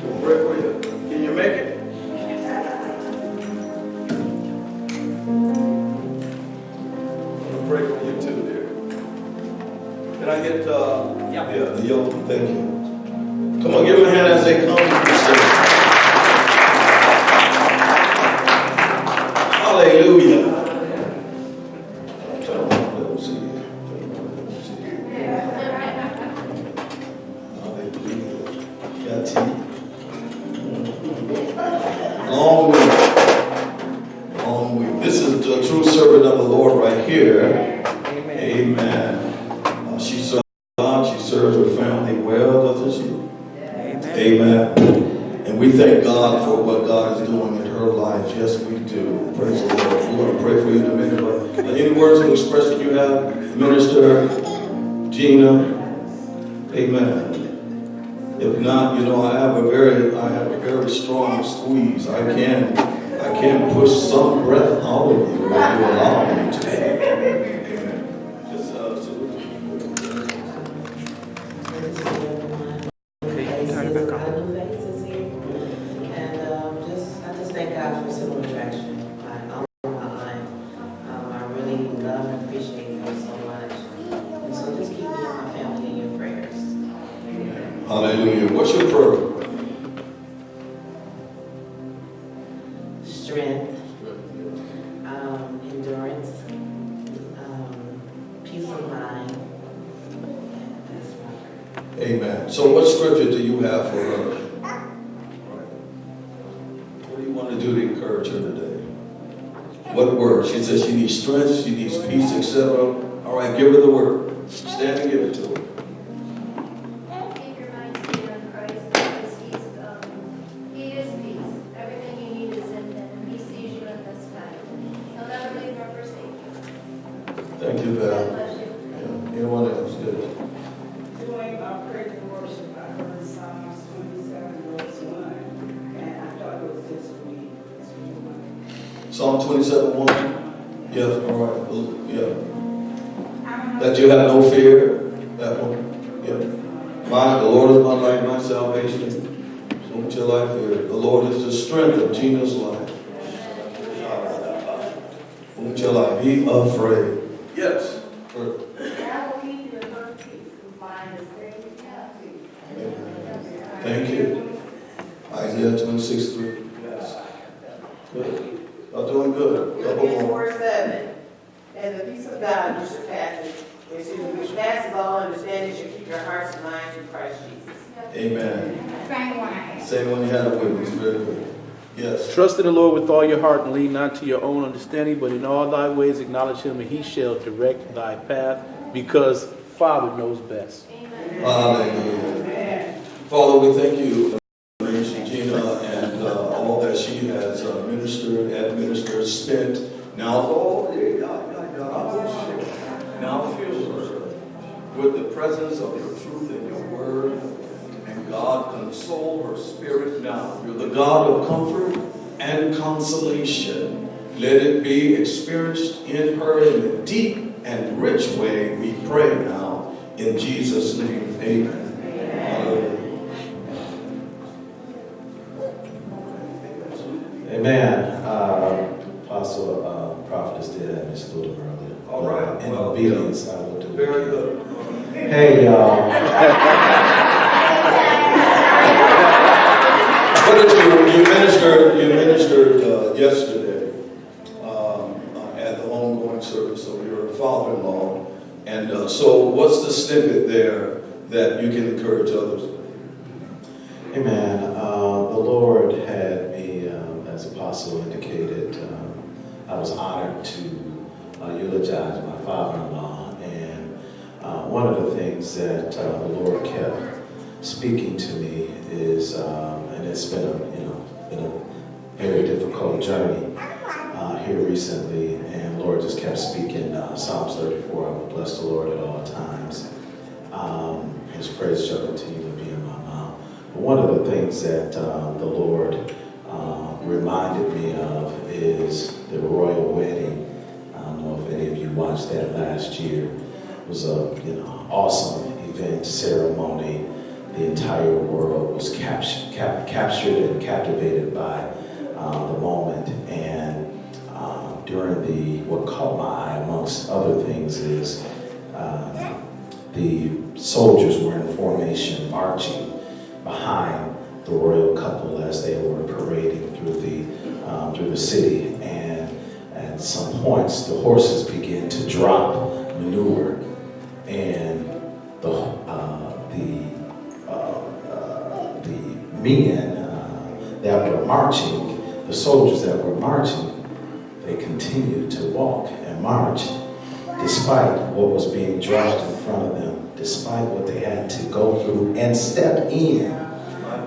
We'll pray for you. Can you make it? We'll pray for you too, dear. Can I get the yoke? Thank you. Come on, give them a hand as they come. Hallelujah. This is the true servant of the Lord right here. Amen. She serves God. She serves her family well, doesn't she? Amen. And we thank God for what God is doing in her life. Yes, we do. Praise the Lord. We want to pray for you in a minute. But any words of expression you have, Minister Gina? Amen. If not, you know, I have a very strong squeeze. I can push some breath out of you if you allow me to. I just thank God for Civil Attraction. My aunt, I really love and appreciate her so much. And so just keep me and my family in your prayers. Hallelujah. What's your prayer? Strength, endurance, peace of mind. That's my prayer. Amen. So what scripture do you have for her? What do you want to do to encourage her today? What word? She says she needs strength, she needs peace, etc. All right, give her the word. Stand and give it to her. Keep your mind stayed on Christ because He is peace. Everything you need is in Him, and He sees you in this time. He'll never leave nor forsake you. Thank you, God Val. bless you. Yeah. Anyone else? Good. Doing praise and worship, I heard Psalms 27, verse 1, and I thought it was this week. Psalm 27:1. Yes, all right. Yeah. That you have no fear. That one. Yeah. The Lord is my light, my salvation. So much your life fear. The Lord is the strength of Gina's life. Won't your life be afraid? Yes. Thank you. Isaiah 26:3. Yes. Good. Y'all doing good. Couple more. 4:7. And the peace of God which passes all understanding should keep your hearts and minds in Christ Jesus. Amen. Same one I had. Same one you had a witness. Very good. Yes. Trust in the Lord with all your heart and lean not to your own understanding, but in all thy ways acknowledge Him, and He shall direct thy path, because Father knows best. Hallelujah. Father, we thank you for Gina and all that she has ministered, administered, spent. Now, now fill her with the presence of your truth and your word. And God, console her spirit now. You're the God of comfort and consolation. Let it be experienced in her in a deep and rich way, we pray now. In Jesus' name, amen. Amen. Apostle, prophetess did have me salute him earlier. All right. In obedience, I will do it. Very good. Hey, y'all. What did you ministered yesterday at the homegoing service of your father-in-law. And so what's the snippet there that you can encourage others? Amen. The Lord had me, as Apostle indicated, I was honored to eulogize my father-in-law. And one of the things that the Lord kept speaking to me is, and it's been a very difficult journey here recently, and the Lord just kept speaking Psalms 34, I will bless the Lord at all times. His praise shall continue to be in my mouth. But one of the things that the Lord reminded me of is the royal wedding. I don't know if any of you watched that last year. It was a awesome event, ceremony. The entire world was captured and captivated by the moment. And during what caught my eye, amongst other things, is the soldiers were in formation, marching behind the royal couple as they were parading through the city. And at some points, the horses began to drop manure, and the men that were marching, the soldiers that were marching, they continued to walk and march despite what was being dropped in front of them, despite what they had to go through and step in.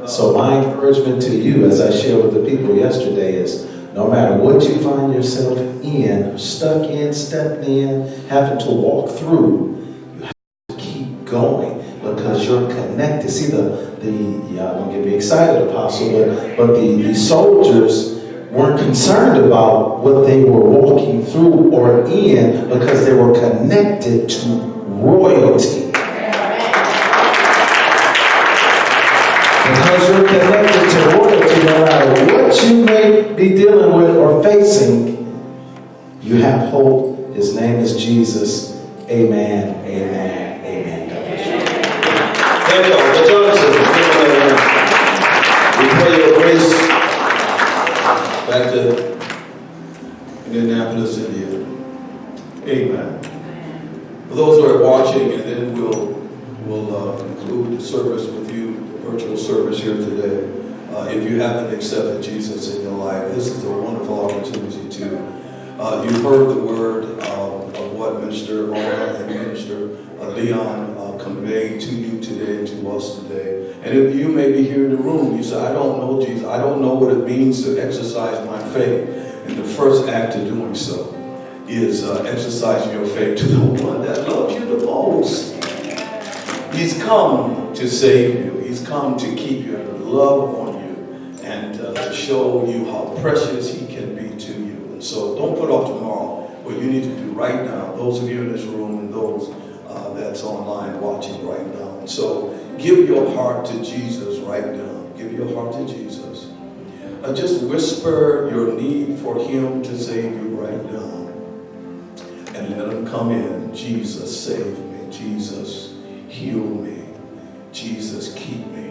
So my encouragement to you, as I shared with the people yesterday, is no matter what you find yourself in, stuck in, stepped in, having to walk through, you have to keep going because you're connected. See, don't get me excited, Apostle, but the soldiers weren't concerned about what they were walking through or in because they were connected to royalty. Because you're connected to royalty, no matter what you may be dealing with or facing, you have hope. His name is Jesus. Amen, amen, amen. God bless you. There you go. The Johnson. We pray your grace back to Indianapolis, Indiana. Amen. For those who are watching, and then we'll conclude the service with you, the virtual service here today. If you haven't accepted Jesus in your life, this is a wonderful opportunity to. You've heard the word of what Minister Aura and Minister Leon conveyed to you today and to us today. And if you may be here in the room, you say, I don't know Jesus. I don't know what it means to exercise my faith. And the first act of doing so is exercising your faith to the one that loves you the most. He's come to save you. He's come to keep you, to love on you, and to show you how precious he can be to you. And so don't put off tomorrow what you need to do right now, those of you in this room and those that's online watching right now. And so give your heart to Jesus right now. Give your heart to Jesus. Just whisper your need for him to save you right now. And let him come in. Jesus, save me. Jesus, heal me. Jesus, keep me.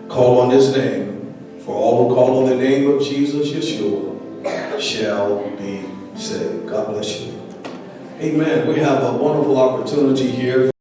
Call on his name. For all who call on the name of Jesus, Yeshua, shall be saved. God bless you. Amen. We have a wonderful opportunity here.